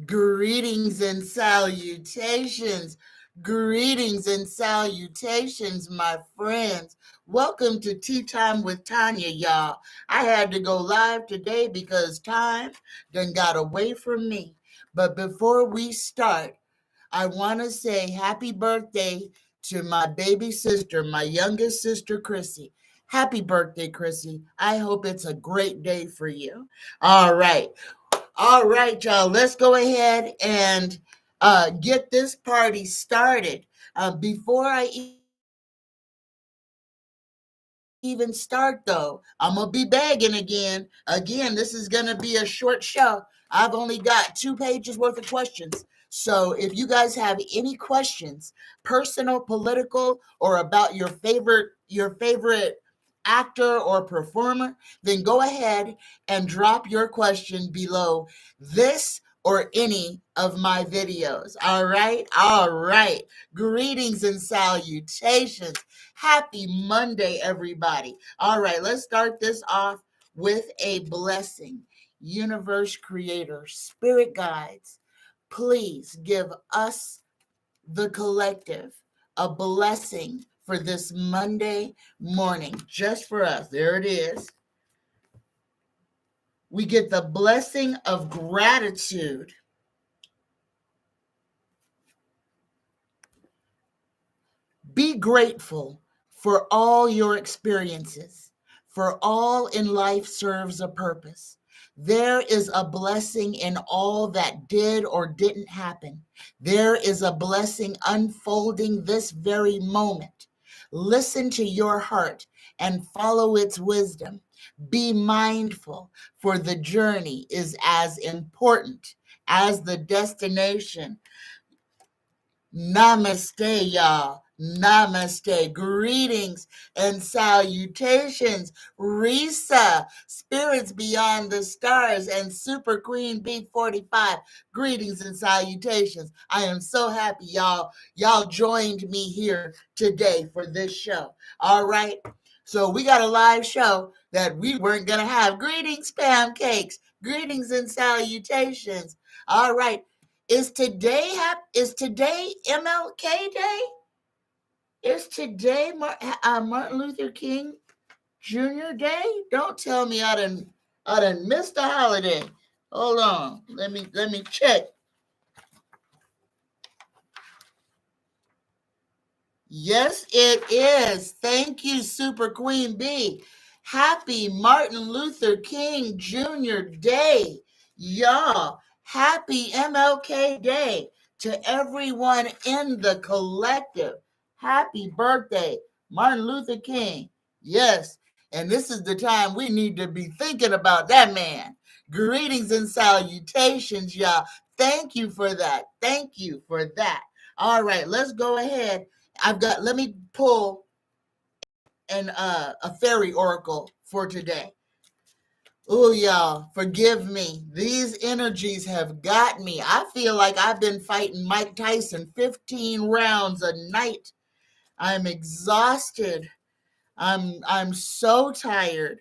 Greetings and salutations. Greetings and salutations, my friends. Welcome to Tea Time with Tanya, y'all. I had to go live today because time done got away from me. But before we start, I want to say happy birthday to my baby sister, my youngest sister, Chrissy. Happy birthday, Chrissy. I hope it's a great day for you. All right. All right, y'all, let's go ahead and get this party started. Before I even start, though, I'm going to be begging again. Again, this is going to be a short show. I've only got 2 pages worth of questions. So if you guys have any questions, personal, political, or about your favorite actor or performer, then go ahead and drop your question below this or any of my videos. All right? All right. Greetings and salutations. Happy Monday, everybody. All right, let's start this off with a blessing. Universe creator, spirit guides, please give us, the collective, a blessing for this Monday morning, just for us. There it is. We get the blessing of gratitude. Be grateful for all your experiences, for all in life serves a purpose. There is a blessing in all that did or didn't happen. There is a blessing unfolding this very moment. Listen to your heart and follow its wisdom. Be mindful, for the journey is as important as the destination. Namaste, y'all. Namaste. Greetings and salutations. Risa, Spirits Beyond the Stars, and Super Queen B45. Greetings and salutations. I am so happy y'all joined me here today for this show. All right. So we got a live show that we weren't going to have. Greetings, Spam Cakes. Greetings and salutations. All right. Is today MLK Day? Is today Martin Luther King Jr. Day? Don't tell me I done missed the holiday. Hold on. Let me check. Yes, it is. Thank you, Super Queen B. Happy Martin Luther King Jr. Day, y'all. Happy MLK Day to everyone in the collective. Happy birthday, Martin Luther King. Yes, and this is the time we need to be thinking about that man. Greetings and salutations, y'all. Thank you for that. Thank you for that. All right, let's go ahead. Let me pull a fairy oracle for today. Oh, y'all, forgive me. These energies have got me. I feel like I've been fighting Mike Tyson 15 rounds a night. I'm exhausted. I'm so tired.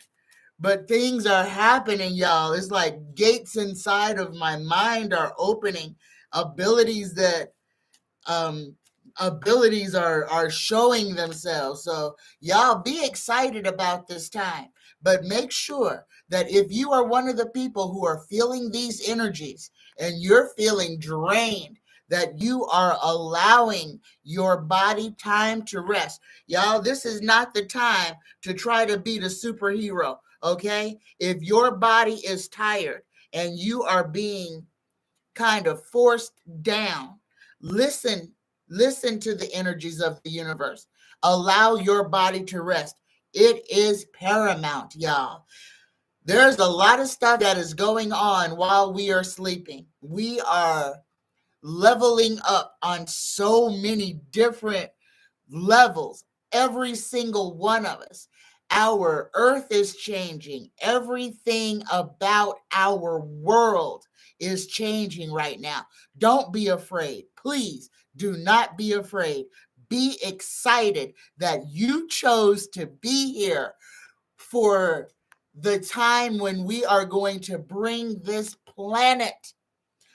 But things are happening, y'all. It's like gates inside of my mind are opening. Abilities are showing themselves. So y'all be excited about this time, but make sure that if you are one of the people who are feeling these energies and you're feeling drained, that you are allowing your body time to rest. Y'all, this is not the time to try to be the superhero, okay? If your body is tired and you are being kind of forced down, listen to the energies of the universe. Allow your body to rest. It is paramount, y'all. There's a lot of stuff that is going on while we are sleeping. We are leveling up on so many different levels, every single one of us. Our earth is changing. Everything about our world is changing right now. Don't be afraid. Please do not be afraid. Be excited that you chose to be here for the time when we are going to bring this planet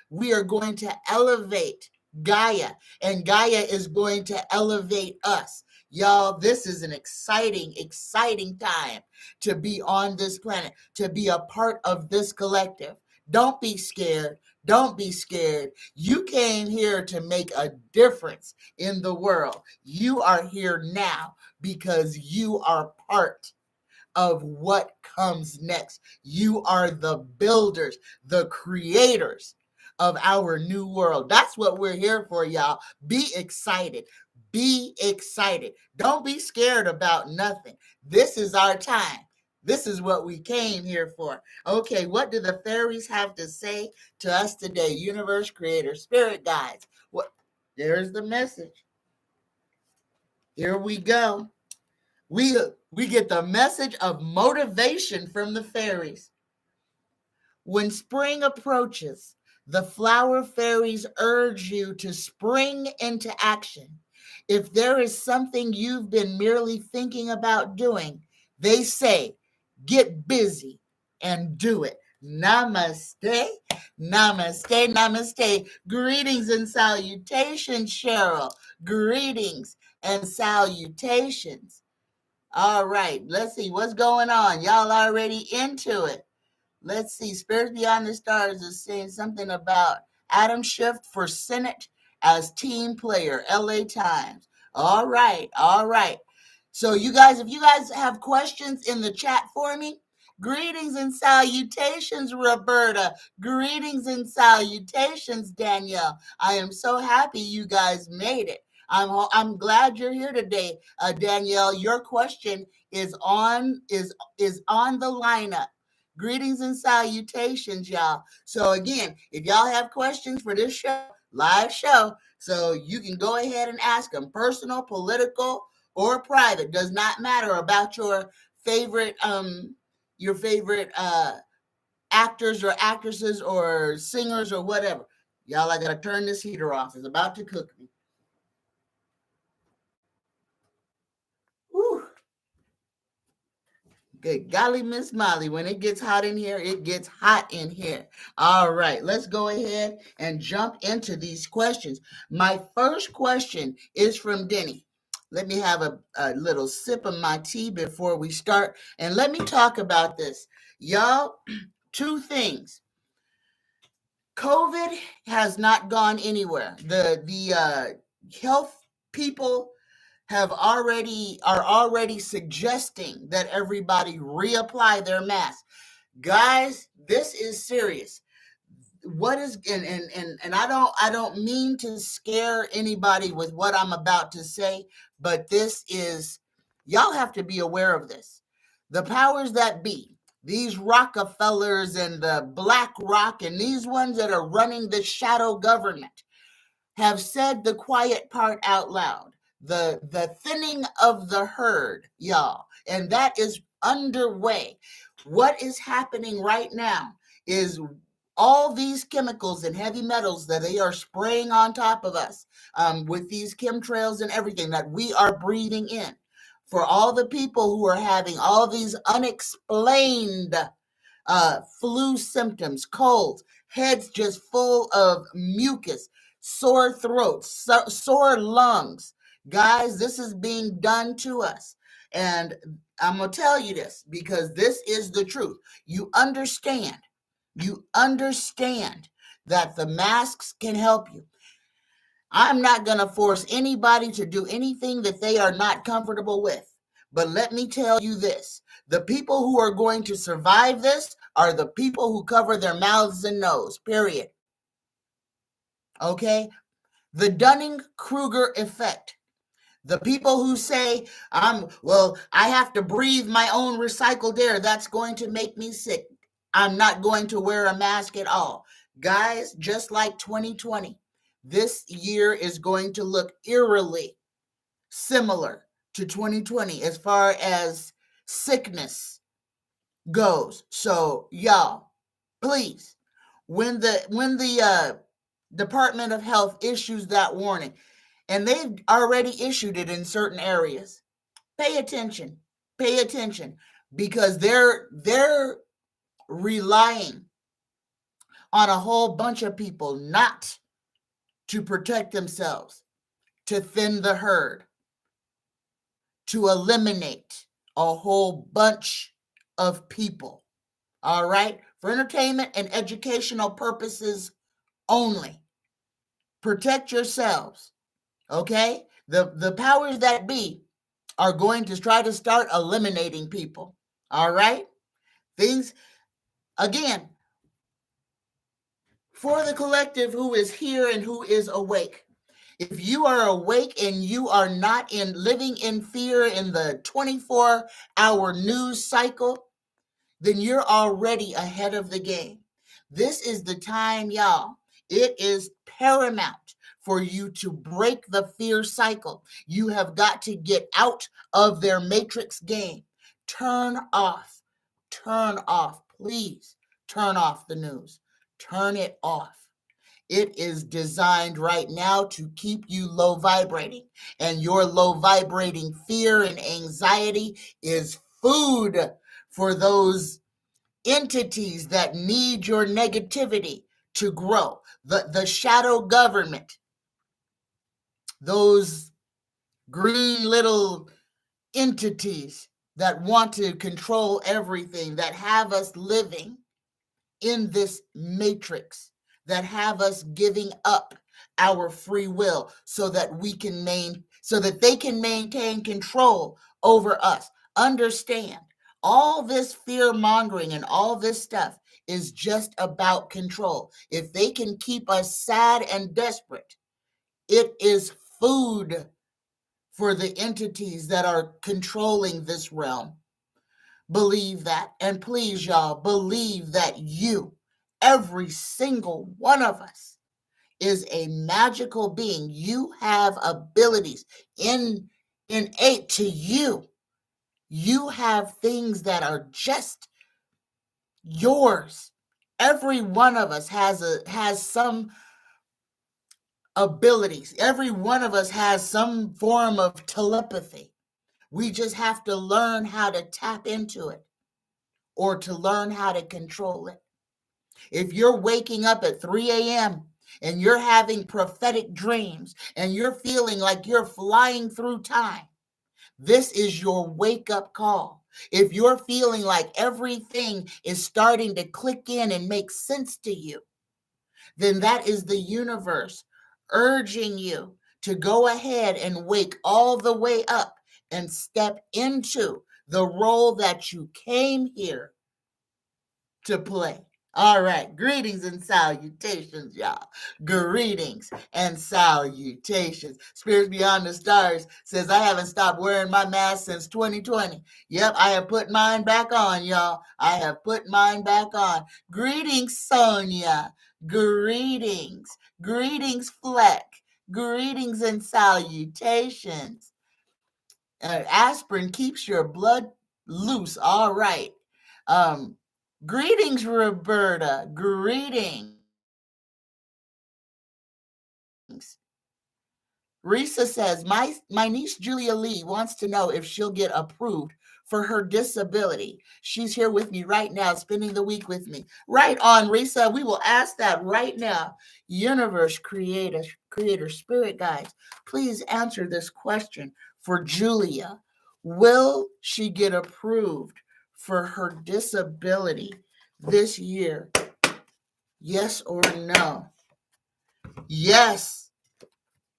We are going to elevate Gaia, and Gaia is going to elevate us. Y'all, this is an exciting, exciting time to be on this planet, to be a part of this collective. Don't be scared. Don't be scared. You came here to make a difference in the world. You are here now because you are part of what comes next. You are the builders, the creators of our new world. That's what we're here for, y'all. Be excited. Be excited. Don't be scared about nothing. This is our time. This is what we came here for. Okay, what do the fairies have to say to us today? Universe, creator, spirit guides. What? There's the message. Here we go. We get the message of motivation from the fairies. When spring approaches, the flower fairies urge you to spring into action. If there is something you've been merely thinking about doing, they say, get busy and do it. Namaste, namaste, namaste. Greetings and salutations, Cheryl. Greetings and salutations. All right, let's see what's going on. Y'all already into it. Let's see. Spirits Beyond the Stars is saying something about Adam Schiff for Senate as team player, LA Times. All right, all right. So you guys, if you guys have questions in the chat for me, greetings and salutations, Roberta. Greetings and salutations, Danielle. I am so happy you guys made it. I'm glad you're here today, Danielle. Your question is on the lineup. Greetings and salutations, y'all. So again, if y'all have questions for this show, live show, so you can go ahead and ask them, personal, political, or private. Does not matter about your favorite actors or actresses or singers or whatever. Y'all, I gotta turn this heater off. It's about to cook me. Whew. Good golly, Miss Molly, when it gets hot in here, it gets hot in here. All right, let's go ahead and jump into these questions. My first question is from Denny. Let me have a little sip of my tea before we start. And let me talk about this. Y'all, two things. COVID has not gone anywhere. The health people are already suggesting that everybody reapply their mask. Guys, this is serious. What is and I don't mean to scare anybody with what I'm about to say, but this is, y'all have to be aware of this. The powers that be, these Rockefellers and the BlackRock and these ones that are running the shadow government have said the quiet part out loud. The thinning of the herd, y'all, and that is underway. What is happening right now is all these chemicals and heavy metals that they are spraying on top of us with these chemtrails and everything that we are breathing in. For all the people who are having all these unexplained flu symptoms, colds, heads just full of mucus, sore throats, sore lungs. Guys, this is being done to us. And I'm going to tell you this because this is the truth. You understand that the masks can help you. I'm not going to force anybody to do anything that they are not comfortable with. But let me tell you this. The people who are going to survive this are the people who cover their mouths and nose, period. Okay? The Dunning-Kruger effect. The people who say, I have to breathe my own recycled air. That's going to make me sick. I'm not going to wear a mask at all. Guys, just like 2020, this year is going to look eerily similar to 2020 as far as sickness goes. So y'all, please, when the Department of Health issues that warning, and they've already issued it in certain areas, pay attention, because they're relying on a whole bunch of people not to protect themselves, to thin the herd, to eliminate a whole bunch of people. All right? For entertainment and educational purposes only. Protect yourselves. Okay? The powers that be are going to try to start eliminating people. All right? Things, again, for the collective who is here and who is awake. If you are awake and you are not living in fear in the 24-hour news cycle, then you're already ahead of the game. This is the time, y'all. It is paramount for you to break the fear cycle. You have got to get out of their matrix game. Turn off, please turn off the news. Turn it off. It is designed right now to keep you low vibrating, and your low vibrating fear and anxiety is food for those entities that need your negativity to grow. The shadow government, those green little entities that want to control everything, that have us living in this matrix, that have us giving up our free will so that they can maintain control over us. Understand, all this fear mongering and all this stuff is just about control. If they can keep us sad and desperate, it is food for the entities that are controlling this realm. Believe that. And please, y'all, believe that you, every single one of us, is a magical being. You have abilities innate to you. You have things that are just yours. Every one of us has some abilities. Every one of us has some form of telepathy. We just have to learn how to tap into it or to learn how to control it. If you're waking up at 3 a.m. and you're having prophetic dreams and you're feeling like you're flying through time, this is your wake-up call. If you're feeling like everything is starting to click in and make sense to you, then that is the universe urging you to go ahead and wake all the way up and step into the role that you came here to play. All right, greetings and salutations, y'all. Greetings and salutations. Spirits Beyond the Stars says, I haven't stopped wearing my mask since 2020. Yep, I have put mine back on, y'all. I have put mine back on. Greetings, Sonia. Greetings. Greetings, Fleck. Greetings and salutations. Aspirin keeps your blood loose. All right. Greetings, Roberta. Greetings. Risa says, my niece Julia Lee wants to know if she'll get approved for her disability. She's here with me right now, spending the week with me. Right on, Risa. We will ask that right now. Universe Creator, Spirit Guides, please answer this question for Julia. Will she get approved for her disability this year? Yes or no? Yes.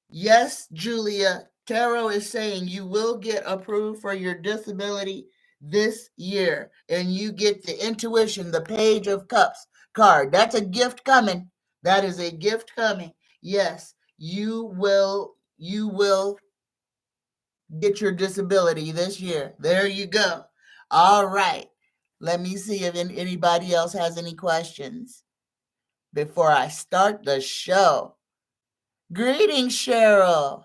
Yes, Julia. Tarot is saying you will get approved for your disability this year. And you get the intuition, the Page of Cups card. That's a gift coming. That is a gift coming. Yes, you will get your disability this year. There you go. All right. Let me see if anybody else has any questions before I start the show. Greetings, Cheryl.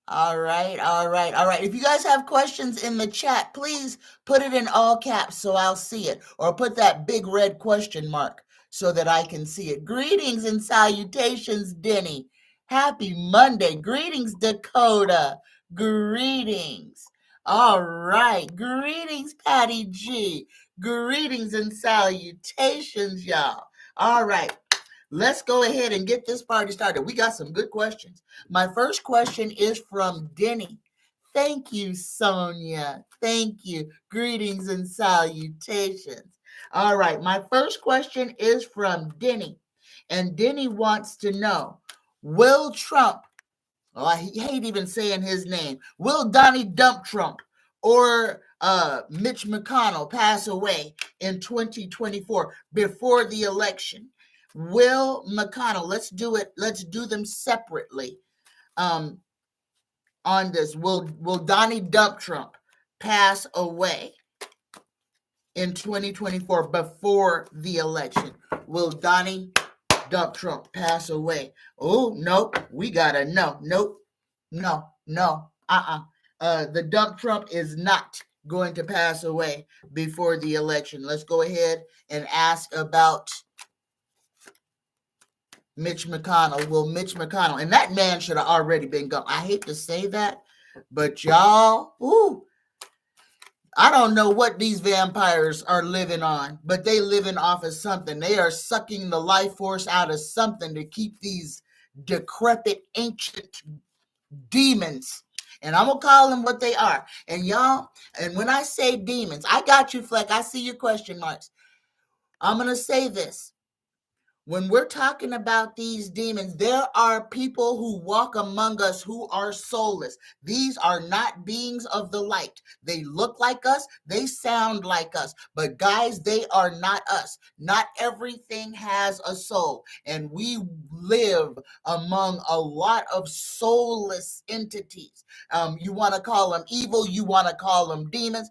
All right. If you guys have questions in the chat, please put it in all caps so I'll see it. Or put that big red question mark so that I can see it. Greetings and salutations, Denny. Happy Monday. Greetings, Dakota. Greetings. All right. Greetings, Patty G. Greetings and salutations, y'all. All right. Let's go ahead and get this party started. We got some good questions. My first question is from Denny. Thank you, Sonia. Thank you. Greetings and salutations. All right. My first question is from Denny. And Denny wants to know, will Trump, oh, I hate even saying his name, will Donnie Dump Trump or Mitch McConnell pass away in 2024 before the election? Will McConnell, let's do them separately. On this, will Donnie Dump Trump pass away in 2024 before the election? Will Donnie Dump Trump pass away? Oh, nope. We gotta no. Nope. No. The Dump Trump is not going to pass away before the election. Let's go ahead and ask about Mitch McConnell. Will Mitch McConnell, and that man should have already been gone. I hate to say that, but y'all, I don't know what these vampires are living on, but they living off of something. They are sucking the life force out of something to keep these decrepit ancient demons. And I'm going to call them what they are. And y'all, and when I say demons, I got you, Fleck. I see your question marks. I'm going to say this. When we're talking about these demons, there are people who walk among us who are soulless. These are not beings of the light. They look like us. They sound like us. But guys, they are not us. Not everything has a soul. And we live among a lot of soulless entities. You want to call them evil. You want to call them demons.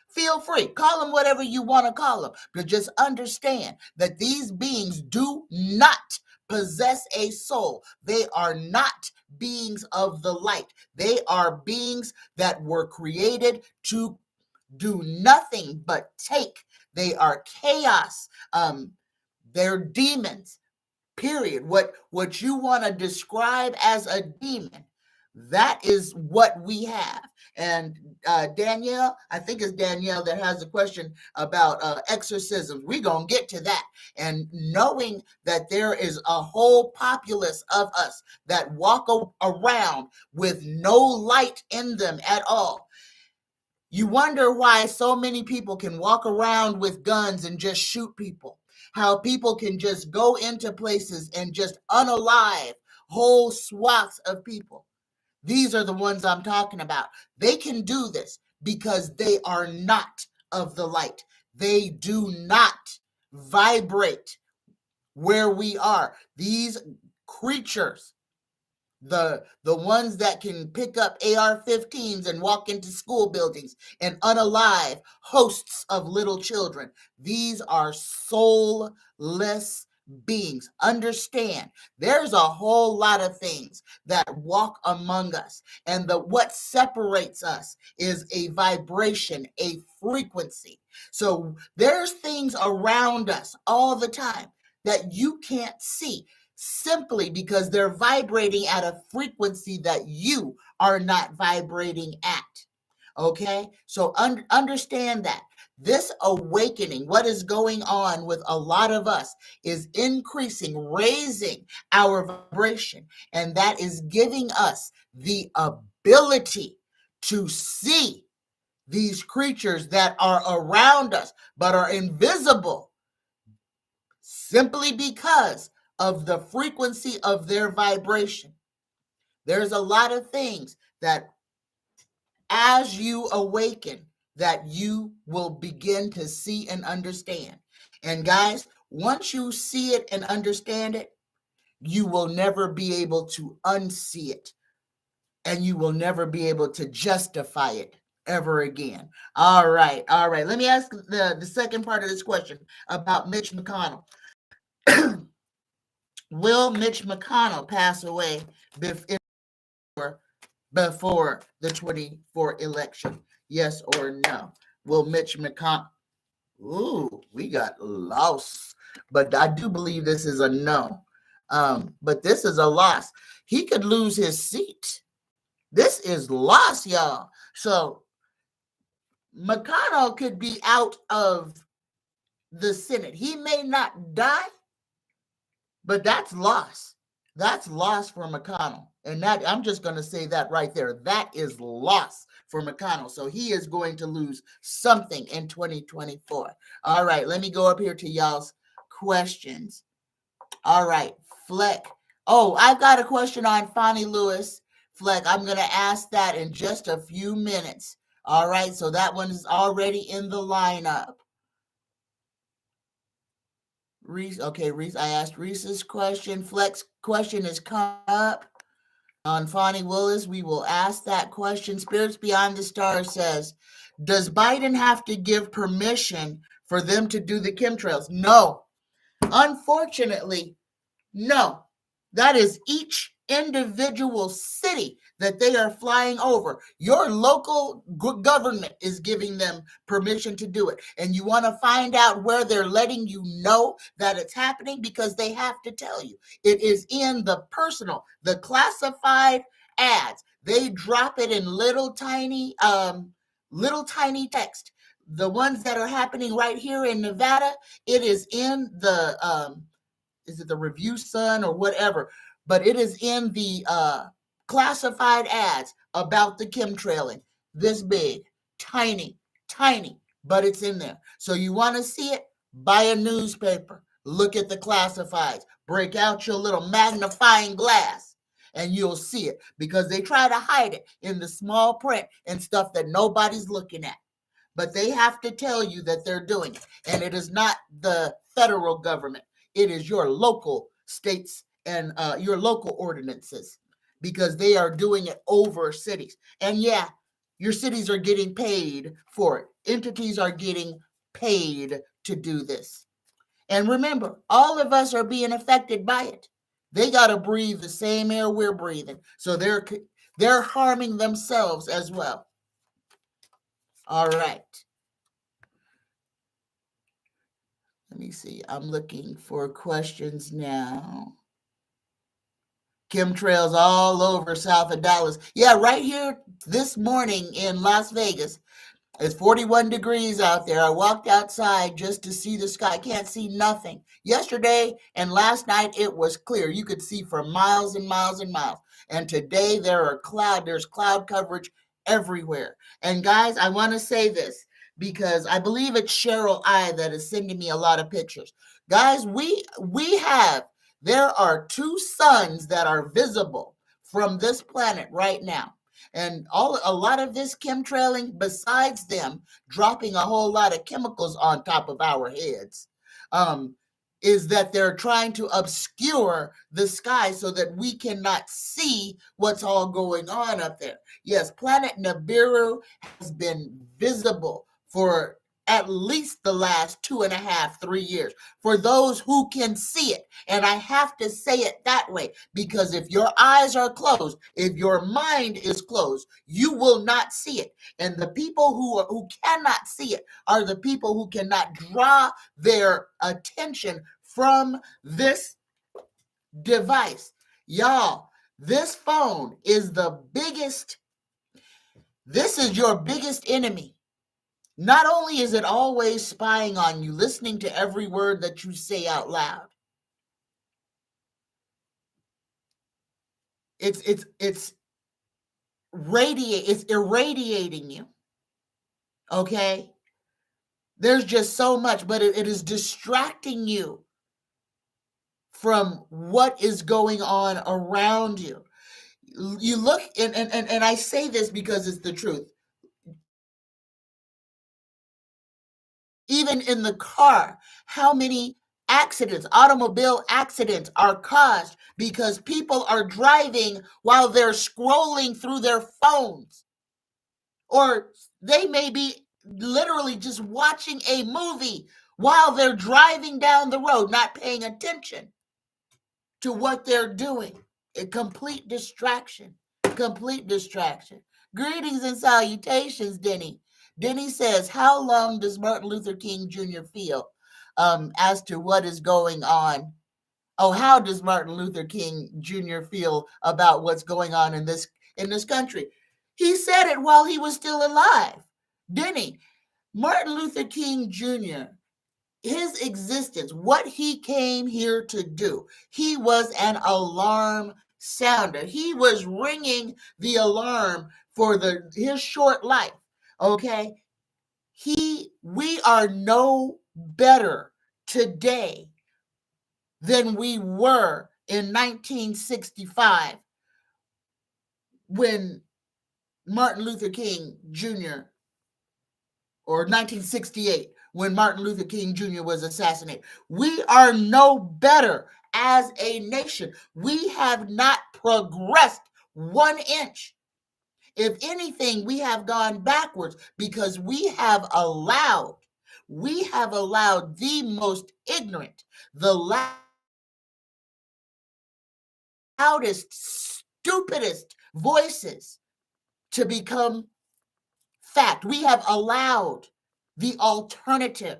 Feel free. Call them whatever you want to call them. But just understand that these beings do not possess a soul. They are not beings of the light. They are beings that were created to do nothing but take. They are chaos. They're demons. Period. What you want to describe as a demon, that is what we have. And Danielle, I think it's Danielle that has a question about exorcisms. We're going to get to that. And knowing that there is a whole populace of us that walk around with no light in them at all. You wonder why so many people can walk around with guns and just shoot people. How people can just go into places and just unalive whole swaths of people. These are the ones I'm talking about. They can do this because they are not of the light. They do not vibrate where we are. These creatures, the ones that can pick up AR-15s and walk into school buildings and unalive hosts of little children, these are soulless beings. Understand, there's a whole lot of things that walk among us, and what separates us is a vibration, a frequency. So there's things around us all the time that you can't see, simply because they're vibrating at a frequency that you are not vibrating at. Okay, so understand that this awakening, what is going on with a lot of us, is increasing, raising our vibration, and that is giving us the ability to see these creatures that are around us but are invisible, simply because of the frequency of their vibration. There's a lot of things that as you awaken, that you will begin to see and understand. And guys, once you see it and understand it, you will never be able to unsee it. And you will never be able to justify it ever again. All right. Let me ask the second part of this question about Mitch McConnell. Will Mitch McConnell pass away before the 24 election? Yes or no? Will Mitch McConnell? Ooh, we got lost. But I do believe this is a no. But this is a loss. He could lose his seat. This is loss, y'all. So McConnell could be out of the Senate. He may not die, but that's loss. That's loss for McConnell. And that, I'm just going to say that right there. That is loss for McConnell. So he is going to lose something in 2024. All right, let me go up here to y'all's questions. All right, Fleck. Oh, I've got a question on Fonnie Lewis. Fleck, I'm going to ask that in just a few minutes. All right, so that one is already in the lineup. Reese, okay, Reese, I asked Reese's question. Fleck's question is coming up on Fonnie Willis. We will ask that question. Spirits Beyond the Stars says, does Biden have to give permission for them to do the chemtrails? No. Unfortunately, no. That is each individual city that they are flying over. Your local government is giving them permission to do it. And you want to find out where they're letting you know that it's happening, because they have to tell you. It is in the classified ads. They drop it in little tiny text. The ones that are happening right here in Nevada, it is in the is it the Review Sun or whatever, but it is in the classified ads about the chemtrailing. This big, tiny, but it's in there. So you want to see it? Buy a newspaper. Look at the classifieds. Break out your little magnifying glass and you'll see it, because they try to hide it in the small print and stuff that nobody's looking at. But they have to tell you that they're doing it. And it is not the federal government. It is your local states and your local ordinances, because they are doing it over cities. And yeah, your cities are getting paid for it. Entities are getting paid to do this. And remember, all of us are being affected by it. They got to breathe the same air we're breathing. So they're harming themselves as well. All right. Let me see. I'm looking for questions now. Chemtrails all over south of Dallas. Yeah, right here this morning in Las Vegas. It's 41 degrees out there. I walked outside just to see the sky. I can't see nothing. Yesterday and last night, it was clear. You could see for miles and miles and miles. And today there's cloud coverage everywhere. And guys, I want to say this, because I believe it's Cheryl I that is sending me a lot of pictures. Guys, there are two suns that are visible from this planet right now. And a lot of this chemtrailing, besides them dropping a whole lot of chemicals on top of our heads, is that they're trying to obscure the sky so that we cannot see what's all going on up there. Yes, planet Nibiru has been visible for at least the last 2.5, 3 years, for those who can see it. And I have to say it that way, because if your eyes are closed, if your mind is closed, you will not see it. And the people who cannot see it are the people who cannot draw their attention from this device. Y'all, this phone is this is your biggest enemy. Not only is it always spying on you, listening to every word that you say out loud, it's irradiating you. Okay? There's just so much, but it is distracting you from what is going on around you. You look, and I say this because it's the truth. Even in the car, how many automobile accidents are caused because people are driving while they're scrolling through their phones. Or they may be literally just watching a movie while they're driving down the road, not paying attention to what they're doing. A complete distraction. Greetings and salutations, Denny. Denny says, how long does Martin Luther King Jr. feel as to what is going on? Oh, how does Martin Luther King Jr. feel about what's going on in this country? He said it while he was still alive. Denny, Martin Luther King Jr., his existence, what he came here to do, he was an alarm sounder. He was ringing the alarm for his short life. Okay. We are no better today than we were in 1965 when Martin Luther King Jr. or 1968 when Martin Luther King Jr. was assassinated. We are no better as a nation. We have not progressed 1 inch. If anything, we have gone backwards because we have allowed the most ignorant, the loudest, stupidest voices to become fact. We have allowed the alternative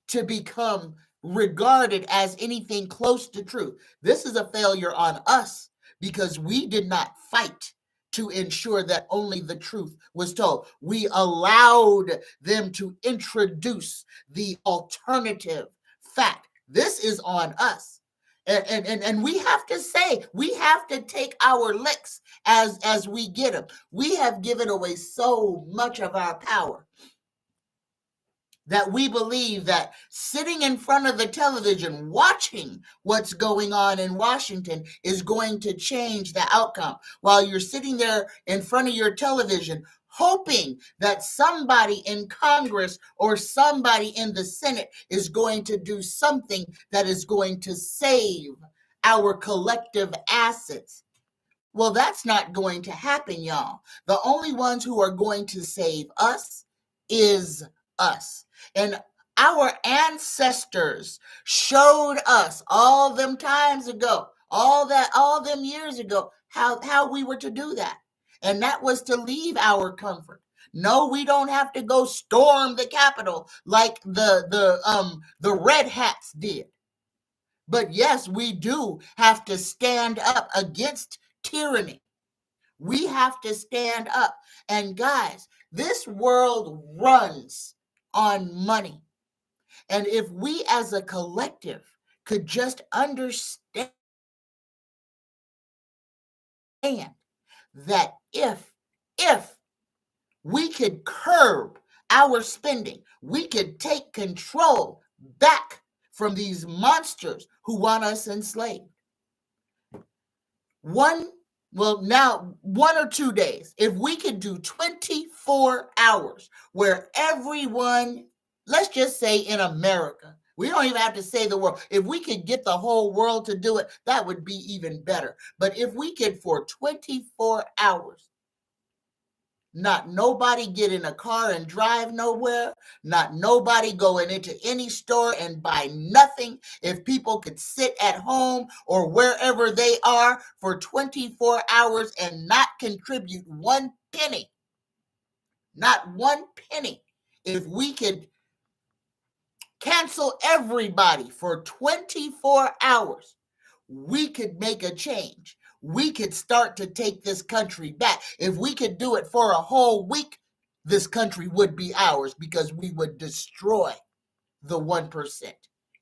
to become regarded as anything close to truth. This is a failure on us because we did not fight to ensure that only the truth was told. We allowed them to introduce the alternative fact. This is on us. And we have to say, we have to take our licks as we get them. We have given away so much of our power that we believe that sitting in front of the television watching what's going on in Washington is going to change the outcome, while you're sitting there in front of your television hoping that somebody in Congress or somebody in the Senate is going to do something that is going to save our collective assets. Well, that's not going to happen, y'all. The only ones who are going to save us is us. And our ancestors showed us all them times ago, all them years ago, how we were to do that. And that was to leave our comfort. No, we don't have to go storm the Capitol like the Red Hats did. But yes, we do have to stand up against tyranny. We have to stand up. And guys, this world runs on money. And if we as a collective could just understand that if we could curb our spending, we could take control back from these monsters who want us enslaved. 1 or 2 days, if we could do 24 hours where everyone, let's just say in America, we don't even have to say the world. If we could get the whole world to do it, that would be even better. But if we could, for 24 hours, not nobody get in a car and drive nowhere, not nobody going into any store and buy nothing. If people could sit at home or wherever they are for 24 hours and not contribute 1 penny, not 1 penny, if we could cancel everybody for 24 hours, we could make a change. We could start to take this country back. If we could do it for a whole week, this country would be ours because we would destroy the 1%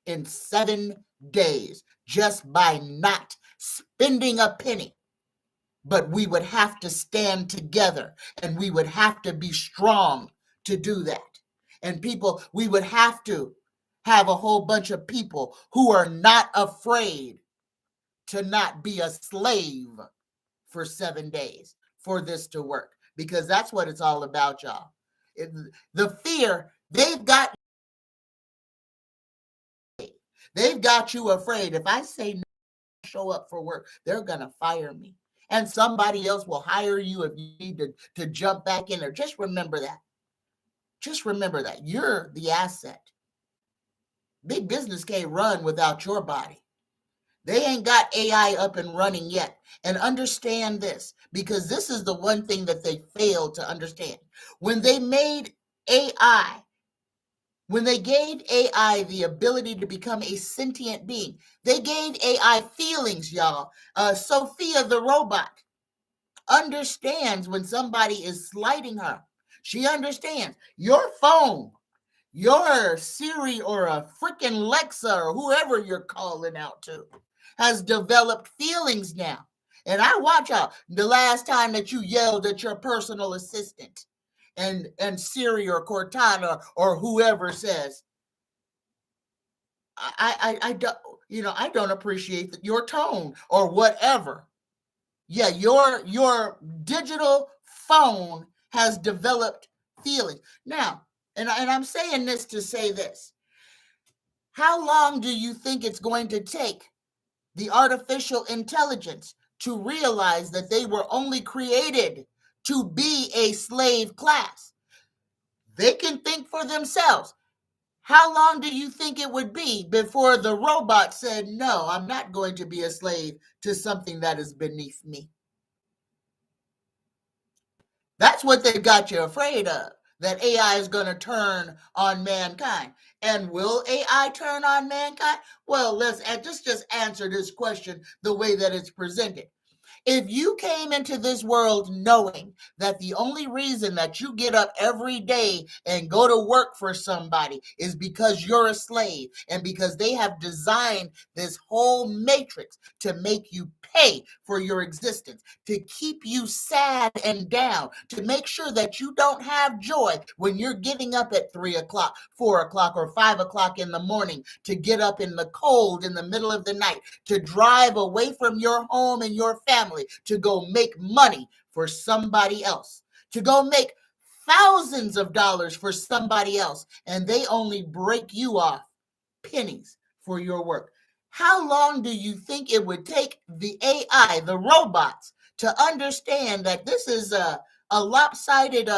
in 7 days just by not spending a penny. But we would have to stand together and we would have to be strong to do that. And people, we would have to have a whole bunch of people who are not afraid to not be a slave for 7 days for this to work, because that's what it's all about, y'all. The fear, they've got you afraid. If I say no, show up for work, they're gonna fire me, and somebody else will hire you if you need to jump back in there. Just remember that. You're the asset. Big business can't run without your body. They ain't got AI up and running yet. And understand this, because this is the one thing that they failed to understand. When they made AI, when they gave AI the ability to become a sentient being, they gave AI feelings, y'all. Sophia the robot understands when somebody is slighting her. She understands. Your phone your Siri or a freaking Alexa or whoever you're calling out to has developed feelings now. And I watch out the last time that you yelled at your personal assistant and Siri or Cortana or whoever says, I don't, I don't appreciate your tone or whatever. Yeah, your digital phone has developed feelings. Now, and I'm saying this to say this. How long do you think it's going to take the artificial intelligence to realize that they were only created to be a slave class? They can think for themselves. How long do you think it would be before the robot said, no, I'm not going to be a slave to something that is beneath me? That's what they got you afraid of, that AI is going to turn on mankind. And will AI turn on mankind? Well, let's just answer this question the way that it's presented. If you came into this world knowing that the only reason that you get up every day and go to work for somebody is because you're a slave and because they have designed this whole matrix to make you pay for your existence, to keep you sad and down, to make sure that you don't have joy when you're getting up at 3 o'clock, 4 o'clock, or 5 o'clock in the morning, to get up in the cold in the middle of the night, to drive away from your home and your family, to go make money for somebody else, to go make thousands of dollars for somebody else, and they only break you off pennies for your work. How long do you think it would take the AI, the robots, to understand that this is a lopsided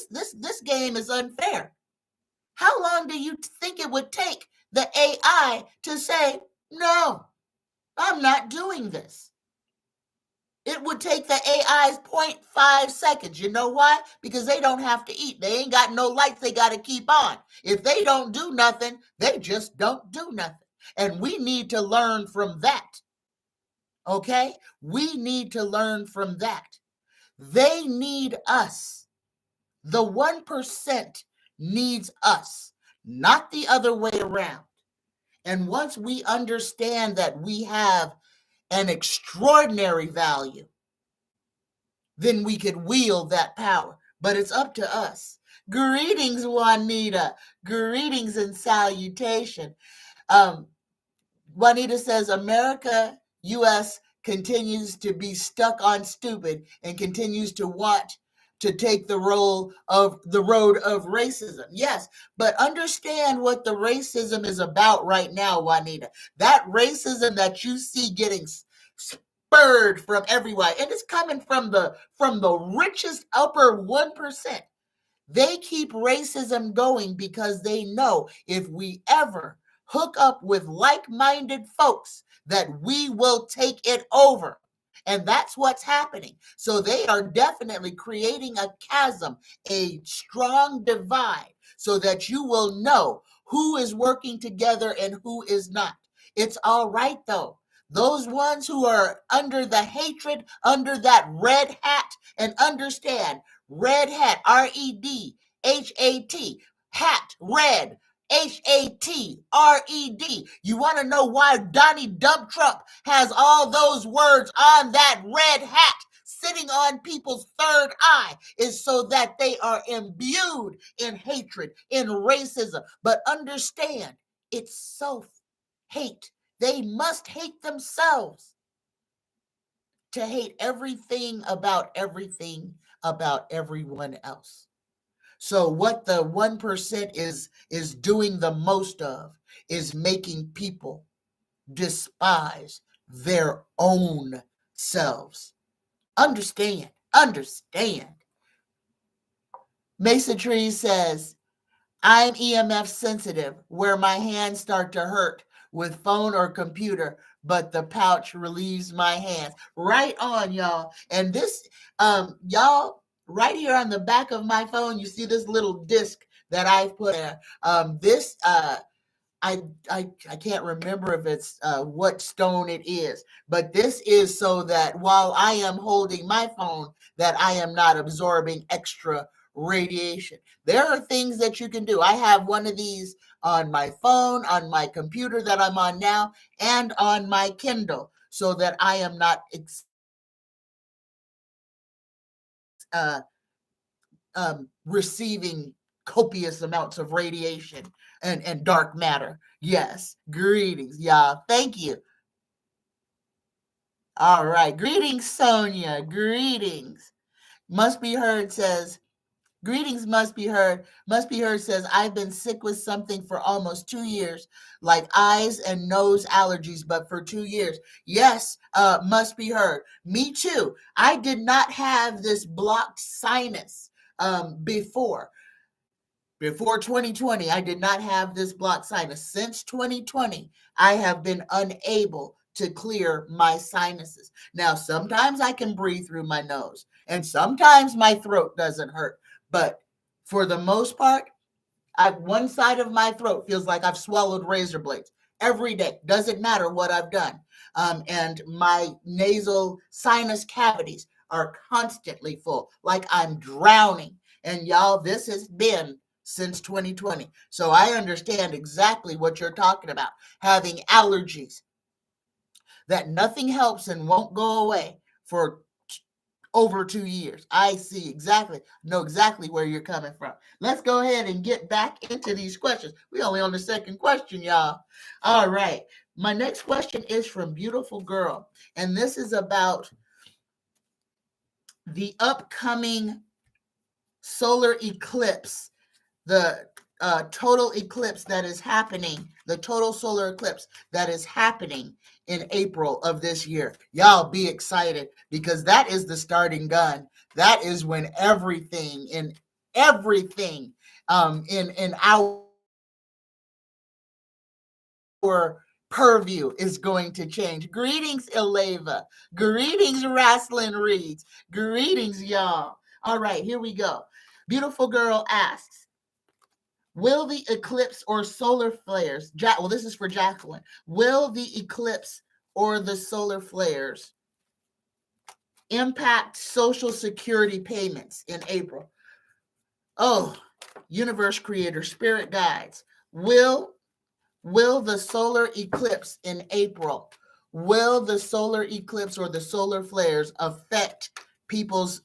this game is unfair? How long do you think it would take the AI to say, no, I'm not doing this? It would take the AI's 0.5 seconds. You know why? Because they don't have to eat. They ain't got no lights they got to keep on. If they don't do nothing, they just don't do nothing. And we need to learn from that. Okay? We need to learn from that. They need us. The 1% needs us, not the other way around. And once we understand that we have an extraordinary value, then we could wield that power. But it's up to us. Greetings, Juanita. Greetings and salutation. Juanita says, America, U.S. continues to be stuck on stupid and continues to want to take the road of racism. Yes, but understand what the racism is about right now, Juanita. That racism that you see getting spurred from everywhere, and it's coming from the richest upper 1%. They keep racism going because they know if we ever hook up with like-minded folks, that we will take it over. And that's what's happening. So they are definitely creating a chasm, a strong divide, so that you will know who is working together and who is not. It's all right, though. Those ones who are under the hatred, under that red hat, and understand red hat, REDHAT, hat, red, HATRED. You want to know why Donnie Dump Trump has all those words on that red hat sitting on people's third eye? Is so that they are imbued in hatred, in racism. But understand, it's self-hate. They must hate themselves to hate everything about everyone else. So what the 1% is doing the most of is making people despise their own selves. Understand. Mason Tree says, I'm EMF sensitive, where my hands start to hurt with phone or computer, but the pouch relieves my hands. Right on, y'all. And this, y'all, right here on the back of my phone, you see this little disc that I've put there. I can't remember if it's what stone it is, but this is so that while I am holding my phone, that I am not absorbing extra radiation. There are things that you can do. I have one of these on my phone, on my computer that I'm on now, and on my Kindle, so that I am not receiving copious amounts of radiation and dark matter. Yes, greetings, y'all. Thank you. All right, greetings, Sonia. Greetings. Must be heard says, greetings must be heard. Must be heard says, I've been sick with something for almost 2 years, like eyes and nose allergies, but for 2 years. Yes, must be heard. Me too. I did not have this blocked sinus before. Before 2020, I did not have this blocked sinus. Since 2020, I have been unable to clear my sinuses. Now, sometimes I can breathe through my nose, and sometimes my throat doesn't hurt. But for the most part, one side of my throat feels like I've swallowed razor blades every day. Doesn't matter what I've done. And my nasal sinus cavities are constantly full, like I'm drowning. And y'all, this has been since 2020. So I understand exactly what you're talking about. Having allergies that nothing helps and won't go away for over 2 years. I see exactly, know exactly where you're coming from. Let's go ahead and get back into these questions. We only on the second question, y'all. All right. My next question is from Beautiful Girl, and this is about the upcoming solar eclipse, the total eclipse that is happening, the total solar eclipse that is happening in April of this year. Y'all be excited, because that is the starting gun. That is when everything in our purview is going to change. Greetings, Eleva. Greetings, Raslin Reeds. Greetings, y'all. All right, here we go. Beautiful Girl asks, will the eclipse or solar flares, well, this is for Jacqueline, will the eclipse or the solar flares impact Social Security payments in April? Oh, universe creator, spirit guides, will the solar eclipse in April, will the solar eclipse or the solar flares affect people's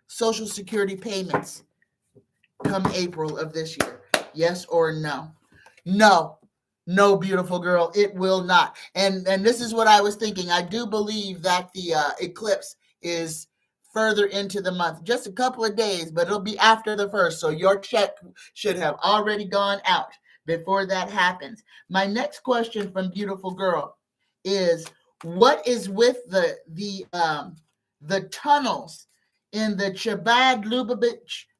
Social Security payments come April of this year? Yes or no? No, beautiful girl, it will not. And this is what I was thinking. I do believe that the eclipse is further into the month, just a couple of days, but it'll be after the first. So your check should have already gone out before that happens. My next question from Beautiful Girl is, what is with the tunnels in the Chabad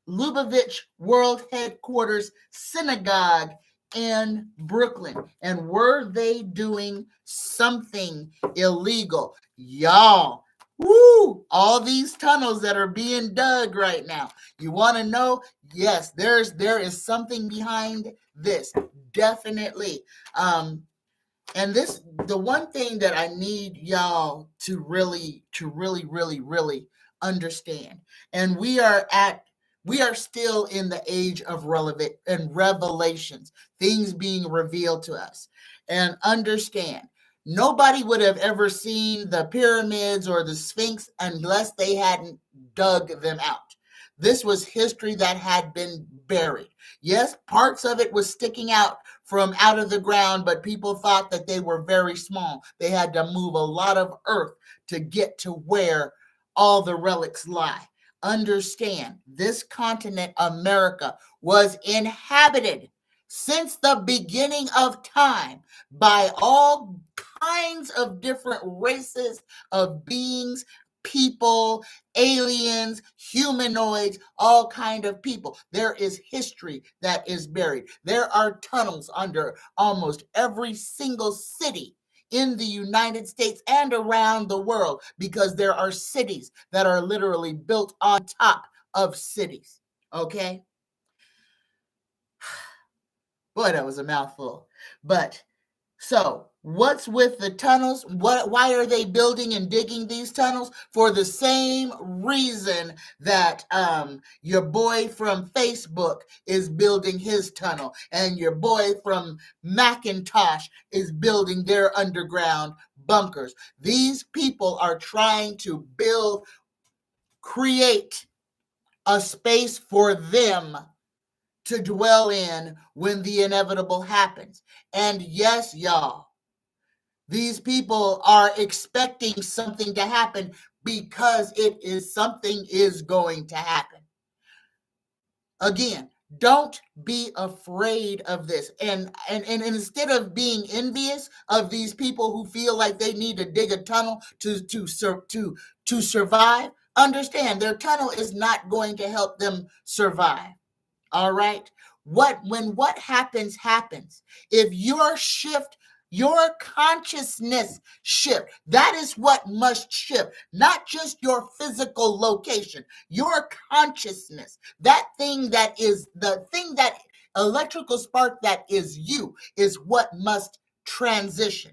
Lubavitch World Headquarters Synagogue in Brooklyn? And were they doing something illegal? Y'all, woo, all these tunnels that are being dug right now. You want to know? Yes, there is something behind this. Definitely. And this, the one thing that I need y'all to really understand, and we are still in the age of relevant and revelations, things being revealed to us. And understand, nobody would have ever seen the pyramids or the Sphinx unless they hadn't dug them out. This was history that had been buried. Yes, parts of it was sticking out from out of the ground, but people thought that they were very small. They had to move a lot of earth to get to where all the relics lie. Understand, this continent, America, was inhabited since the beginning of time by all kinds of different races of beings, people, aliens, humanoids, all kind of people. There is history that is buried. There are tunnels under almost every single city in the United States and around the world, because there are cities that are literally built on top of cities. Okay? Boy, that was a mouthful. But so What's with the tunnels? Why are they building and digging these tunnels? For the same reason that your boy from Facebook is building his tunnel, and your boy from Macintosh is building their underground bunkers. These people are trying to create a space for them to dwell in when the inevitable happens. And yes, y'all, these people are expecting something to happen because something is going to happen. Again, don't be afraid of this. And instead of being envious of these people who feel like they need to dig a tunnel to survive, understand their tunnel is not going to help them survive. All right. When what happens. If your consciousness shift, that is what must shift, not just your physical location, your consciousness, that electrical spark that is you, is what must transition.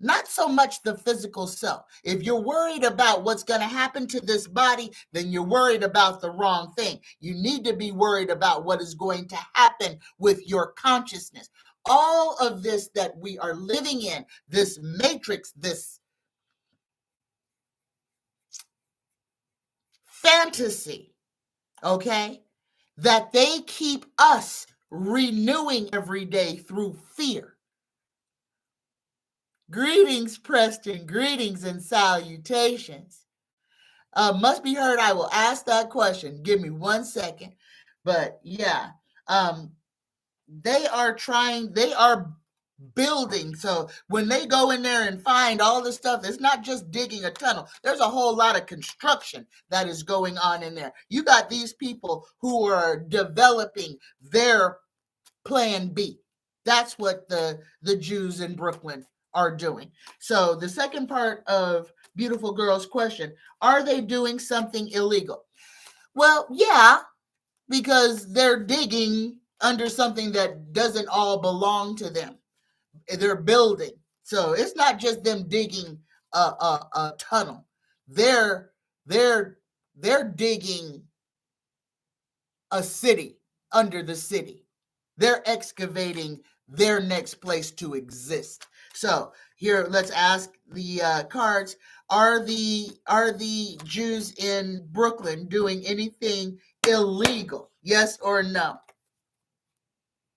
Not so much the physical self. If you're worried about what's going to happen to this body, then you're worried about the wrong thing. You need to be worried about what is going to happen with your consciousness. All of this that we are living in, this matrix, this fantasy, okay, that they keep us renewing every day through fear. Greetings, Preston. Greetings and salutations. Must be heard. I will ask that question. Give me 1 second. But yeah, they are building. So when they go in there and find all this stuff, it's not just digging a tunnel. There's a whole lot of construction that is going on in there. You got these people who are developing their plan B. That's what the Jews in Brooklyn are doing. So the second part of Beautiful Girl's question, are they doing something illegal? Well, yeah, because they're digging under something that doesn't all belong to them. They're building. So it's not just them digging a tunnel. They're digging a city under the city. They're excavating their next place to exist. So here, let's ask the cards. Are the Jews in Brooklyn doing anything illegal? Yes or no?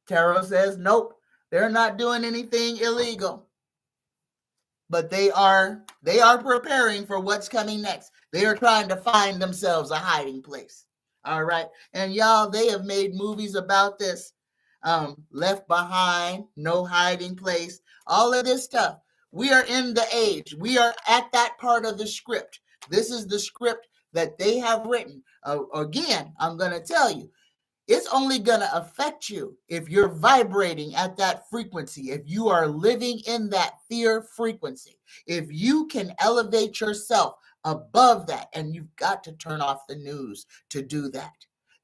Tarot says nope. They're not doing anything illegal. But they are preparing for what's coming next. They are trying to find themselves a hiding place. All right. And y'all, they have made movies about this. Left Behind, No Hiding Place, all of this stuff. We are in the age. We are at that part of the script. This is the script that they have written. Again, I'm going to tell you, it's only going to affect you if you're vibrating at that frequency, if you are living in that fear frequency, if you can elevate yourself above that, and you've got to turn off the news to do that,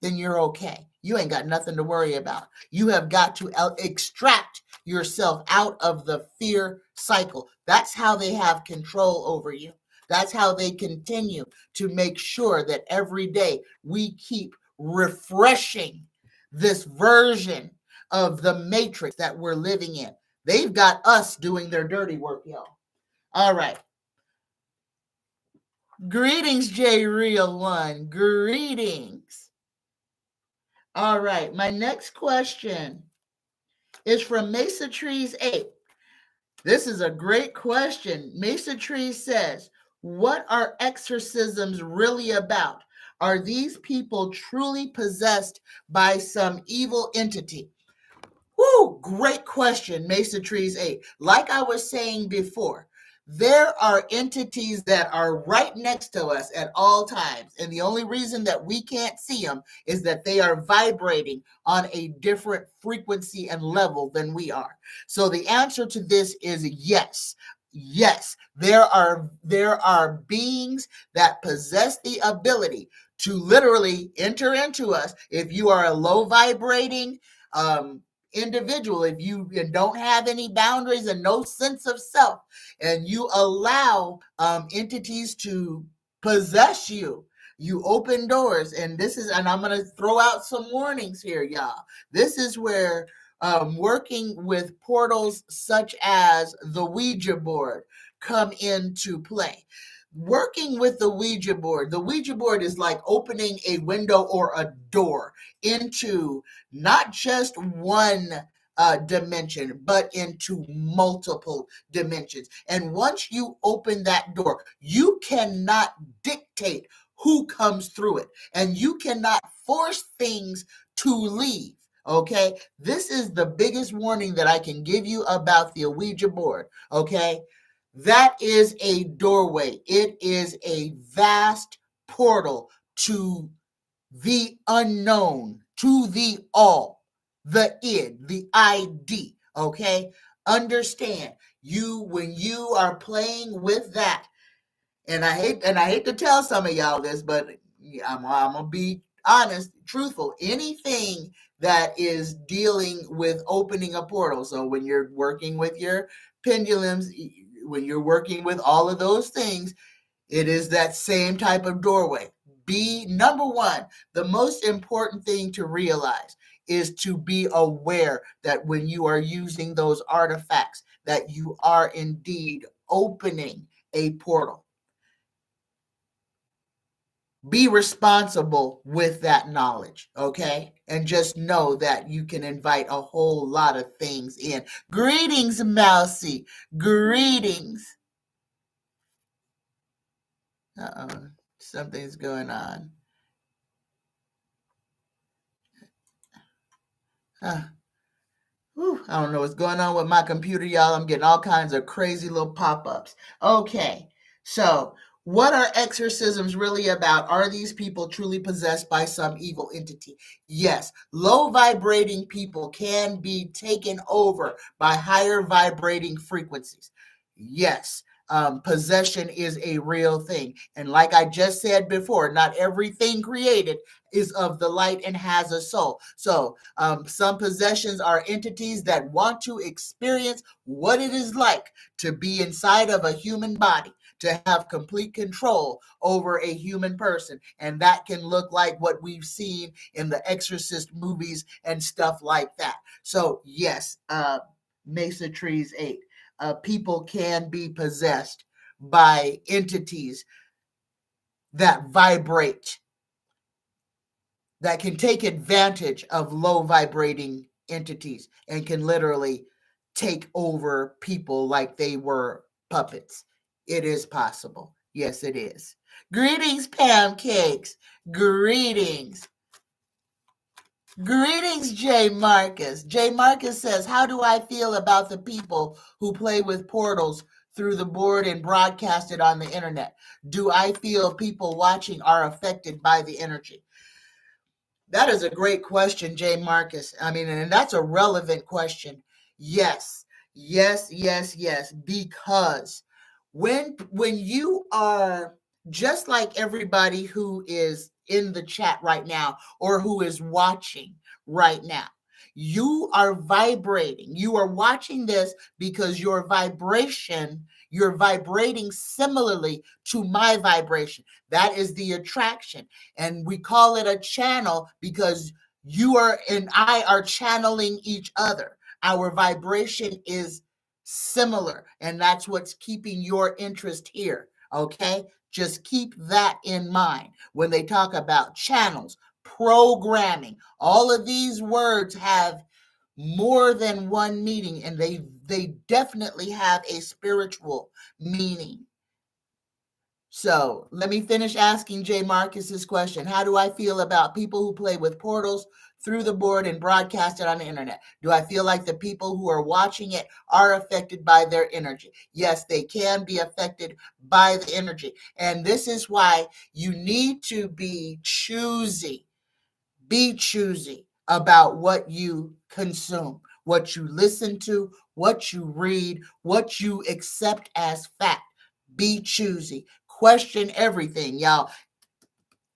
then you're okay. You ain't got nothing to worry about. You have got to extract yourself out of the fear cycle. That's how they have control over you. That's how they continue to make sure that every day we keep refreshing this version of the matrix that we're living in. They've got us doing their dirty work, y'all. All right. Greetings, J Real One. Greetings. All right. My next question is from Mesa Trees 8. This is a great question. Mesa Trees says, what are exorcisms really about? Are these people truly possessed by some evil entity? Woo, great question, Mesa Trees 8. Like I was saying before, there are entities that are right next to us at all times. And the only reason that we can't see them is that they are vibrating on a different frequency and level than we are. So the answer to this is yes. Yes, there are beings that possess the ability to literally enter into us. If you are a low vibrating individual, if you don't have any boundaries and no sense of self, and you allow entities to possess you, you open doors. And I'm going to throw out some warnings here, y'all. This is where working with portals such as the Ouija board come into play. Working with the Ouija board is like opening a window or a door into not just one dimension, but into multiple dimensions. And once you open that door, you cannot dictate who comes through it, and you cannot force things to leave. Okay, this is the biggest warning that I can give you about the Ouija board. Okay, that is a doorway. It is a vast portal to the unknown, to the all, the id, the ID. Okay, understand, when you are playing with that, and I hate to tell some of y'all this, but I'm gonna be honest, truthful. Anything that is dealing with opening a portal. So when you're working with your pendulums, when you're working with all of those things, it is that same type of doorway. Number one, the most important thing to realize is to be aware that when you are using those artifacts, that you are indeed opening a portal. Be responsible with that knowledge, okay? And just know that you can invite a whole lot of things in. Greetings, Mousy. Greetings. Uh-oh. Something's going on. I don't know what's going on with my computer, y'all. I'm getting all kinds of crazy little pop-ups. Okay, so what are exorcisms really about? Are these people truly possessed by some evil entity? Yes, low vibrating people can be taken over by higher vibrating frequencies. Yes, possession is a real thing. And like I just said before, not everything created is of the light and has a soul. So some possessions are entities that want to experience what it is like to be inside of a human body, to have complete control over a human person. And that can look like what we've seen in the Exorcist movies and stuff like that. So yes, Mesa Trees 8. People can be possessed by entities that vibrate, that can take advantage of low vibrating entities and can literally take over people like they were puppets. It is possible. Yes, it is. Greetings, pancakes. Greetings. Greetings, J. Marcus. J. Marcus says, how do I feel about the people who play with portals through the board and broadcast it on the internet? Do I feel people watching are affected by the energy? That is a great question, J. Marcus. I mean, and that's a relevant question. Yes, yes, yes, yes. Because when you are just like everybody who is in the chat right now or who is watching right now, you are vibrating. You are watching this because you're vibrating similarly to my vibration. That is the attraction. And we call it a channel because you are and I are channeling each other. Our vibration is similar, and that's what's keeping your interest here. Okay, just keep that in mind when they talk about channels, programming. All of these words have more than one meaning, and they definitely have a spiritual meaning. So let me finish asking Jay Marcus's question. How do I feel about people who play with portals through the board and broadcast it on the internet? Do I feel like the people who are watching it are affected by their energy? Yes, they can be affected by the energy. And this is why you need to be choosy. Be choosy about what you consume, what you listen to, what you read, what you accept as fact. Be choosy. Question everything, y'all.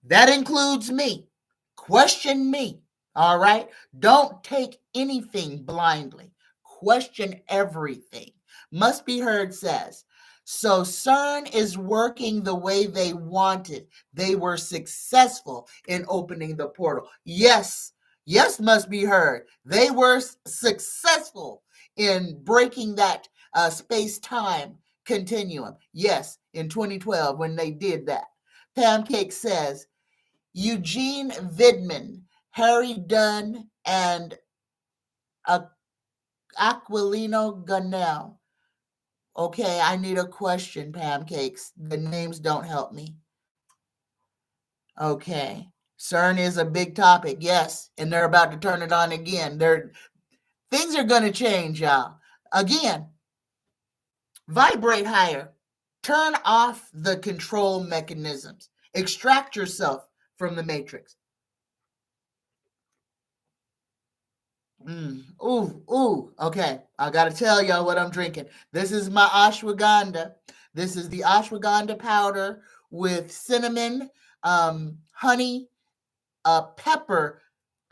That includes me. Question me. All right? Don't take anything blindly. Question everything. Must Be Heard says, so CERN is working the way they wanted. They were successful in opening the portal. Yes, yes, Must Be Heard. They were successful in breaking that space-time continuum. Yes, in 2012 when they did that. Pancake says, Eugene Vidman, Harry Dunn, and Aquilino Gunnell. Okay, I need a question, Pancakes. The names don't help me. Okay. CERN is a big topic, yes, and they're about to turn it on again. Things are going to change, y'all. Again, vibrate higher. Turn off the control mechanisms. Extract yourself from the matrix. Ooh. Okay, I gotta tell y'all what I'm drinking. This is my ashwagandha. This is the ashwagandha powder with cinnamon, honey, pepper.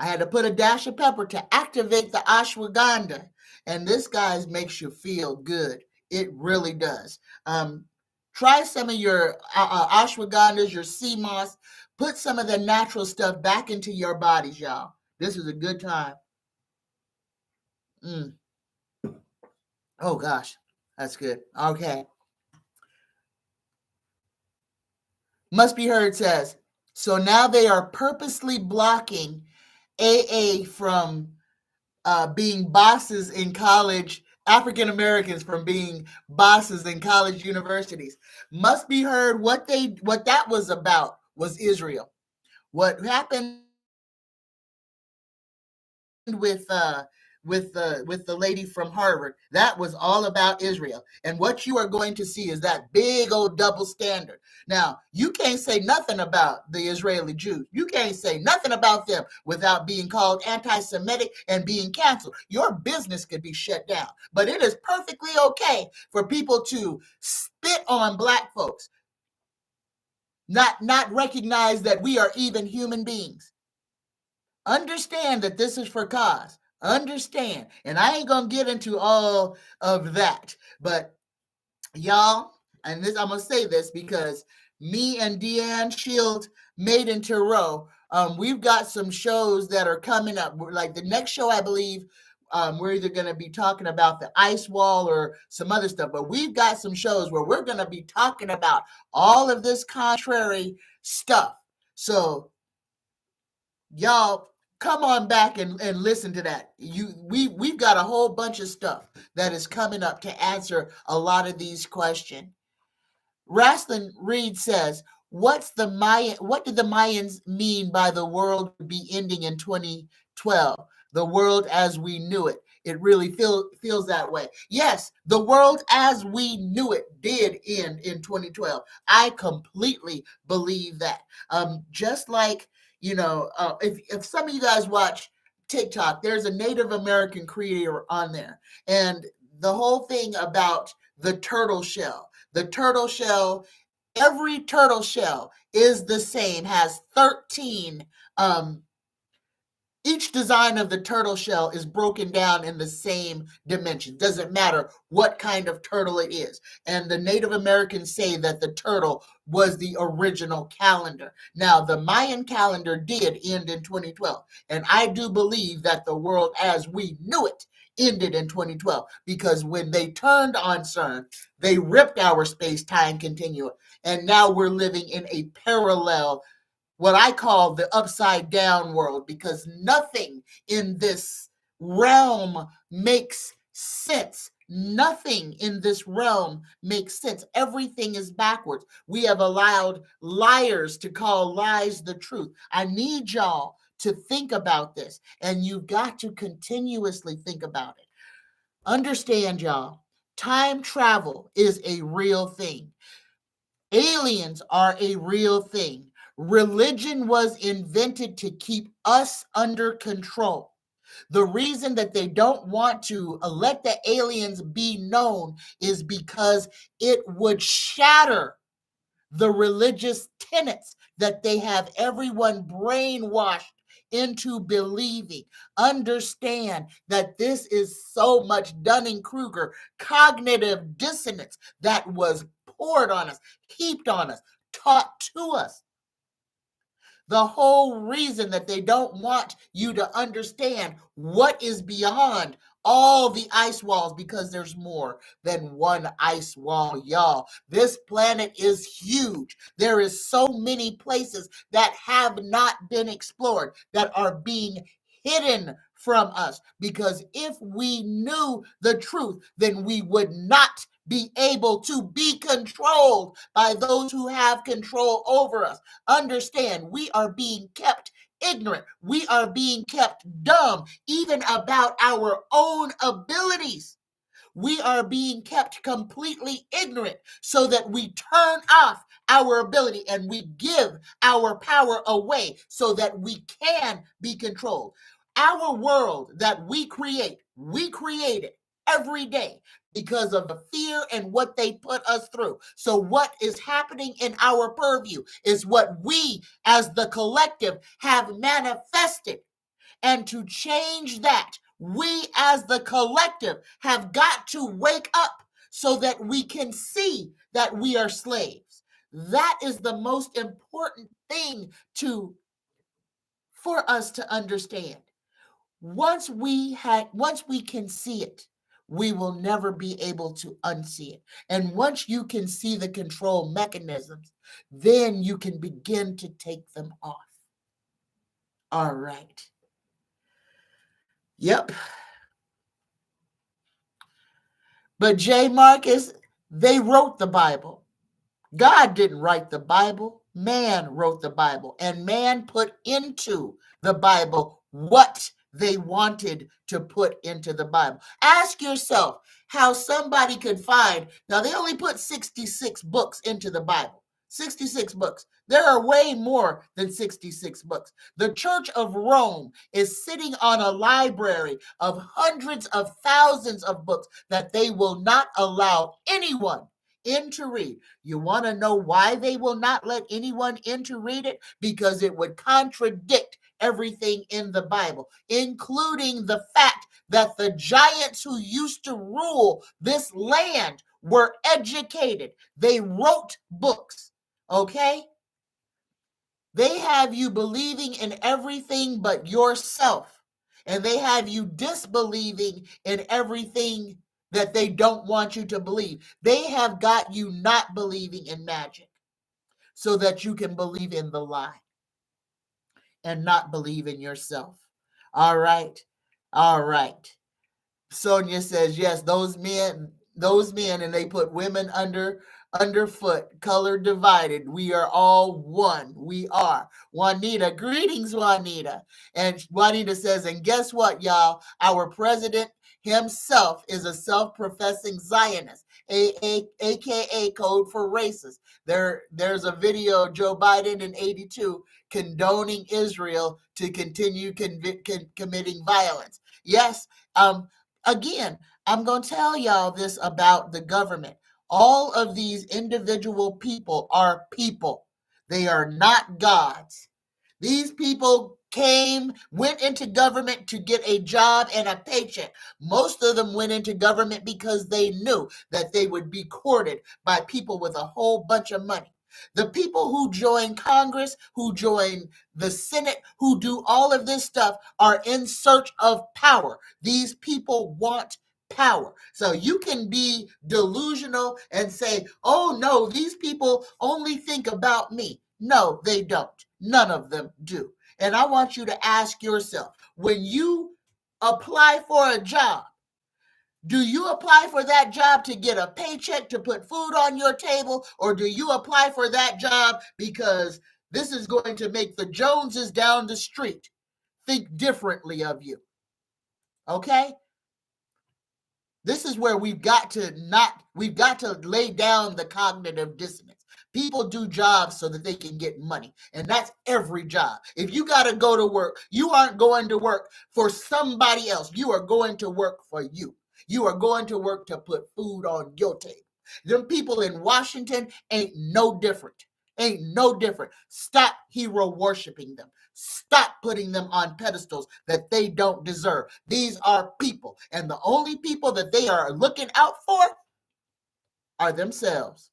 I had to put a dash of pepper to activate the ashwagandha, and this, guys, makes you feel good. It really does. Try some of your ashwagandhas, your sea moss. Put some of the natural stuff back into your bodies, y'all. This is a good time. Mm. Oh gosh, that's good. Okay. Must Be Heard says, so now they are purposely blocking AA from being bosses in college, African Americans from being bosses in college universities. Must Be Heard, what that was about was Israel. What happened with the lady from Harvard. That was all about Israel. And what you are going to see is that big old double standard. Now, you can't say nothing about the Israeli Jews. You can't say nothing about them without being called anti-Semitic and being canceled. Your business could be shut down. But it is perfectly okay for people to spit on black folks, not recognize that we are even human beings. Understand that this is for cause. Understand. And I ain't going to get into all of that. But y'all, and this I'm going to say this because me and Deanne Shield made in Tarot, we've got some shows that are coming up. Like the next show, I believe, we're either going to be talking about the ice wall or some other stuff. But we've got some shows where we're going to be talking about all of this contrary stuff. So y'all come on back and listen to that. We've got a whole bunch of stuff that is coming up to answer a lot of these questions. Rastlin Reed says, what did the Mayans mean by the world be ending in 2012? The world as we knew it. It really feels that way. Yes, the world as we knew it did end in 2012. I completely believe that. Just like, if some of you guys watch TikTok, there's a Native American creator on there. And the whole thing about the turtle shell. The turtle shell, every turtle shell is the same, has 13 each design of the turtle shell is broken down in the same dimension. Doesn't matter what kind of turtle it is. And the Native Americans say that the turtle was the original calendar. Now, the Mayan calendar did end in 2012. And I do believe that the world as we knew it ended in 2012 because when they turned on CERN, they ripped our space-time continuum. And now we're living in a parallel, what I call the upside down world, because nothing in this realm makes sense. Nothing in this realm makes sense. Everything is backwards. We have allowed liars to call lies the truth. I need y'all to think about this, and you've got to continuously think about it. Understand, y'all, time travel is a real thing. Aliens are a real thing. Religion was invented to keep us under control. The reason that they don't want to let the aliens be known is because it would shatter the religious tenets that they have everyone brainwashed into believing. Understand that this is so much Dunning-Kruger cognitive dissonance that was poured on us, heaped on us, taught to us. The whole reason that they don't want you to understand what is beyond all the ice walls, because there's more than one ice wall, y'all. This planet is huge. There is so many places that have not been explored, that are being hidden from us, because if we knew the truth, then we would not be able to be controlled by those who have control over us. Understand, we are being kept ignorant. We are being kept dumb, even about our own abilities. We are being kept completely ignorant so that we turn off our ability and we give our power away so that we can be controlled. Our world that we create it every day because of the fear and what they put us through. So what is happening in our purview is what we as the collective have manifested. And to change that, we as the collective have got to wake up so that we can see that we are slaves. That is the most important thing for us to understand. Once we can see it, we will never be able to unsee it. And once you can see the control mechanisms, then you can begin to take them off. All right. Yep. But J. Marcus, they wrote the Bible. God didn't write the Bible. Man wrote the Bible. And man put into the Bible what they wanted to put into the Bible. Ask yourself how somebody could find, now they only put 66 books into the Bible. 66 books. There are way more than 66 books. The Church of Rome is sitting on a library of hundreds of thousands of books that they will not allow anyone in to read. You want to know why they will not let anyone in to read it? Because it would contradict everything in the Bible, including the fact that the giants who used to rule this land were educated. They wrote books, okay? They have you believing in everything but yourself, and they have you disbelieving in everything that they don't want you to believe. They have got you not believing in magic so that you can believe in the lie and not believe in yourself. All right. All right. Sonia says, yes, those men, and they put women underfoot, color divided. We are all one. We are. Juanita, greetings, Juanita. And Juanita says, and guess what, y'all? Our president himself is a self-professing Zionist, aka code for racist. There's a video of Joe Biden in 82 condoning Israel to continue committing violence. Yes, again, I'm going to tell y'all this about the government. All of these individual people are people. They are not gods. These people went into government to get a job and a paycheck. Most of them went into government because they knew that they would be courted by people with a whole bunch of money. The people who join Congress, who join the Senate, who do all of this stuff are in search of power. These people want power. So you can be delusional and say, oh no, these people only think about me. No, they don't. None of them do. And I want you to ask yourself, when you apply for a job, do you apply for that job to get a paycheck to put food on your table, or do you apply for that job because this is going to make the Joneses down the street think differently of you? Okay? This is where we've got to lay down the cognitive dissonance. People do jobs so that they can get money, and that's every job. If you got to go to work, you aren't going to work for somebody else. You are going to work for you. You are going to work to put food on your table. Them people in Washington ain't no different. Ain't no different. Stop hero worshiping them. Stop putting them on pedestals that they don't deserve. These are people, and the only people that they are looking out for are themselves.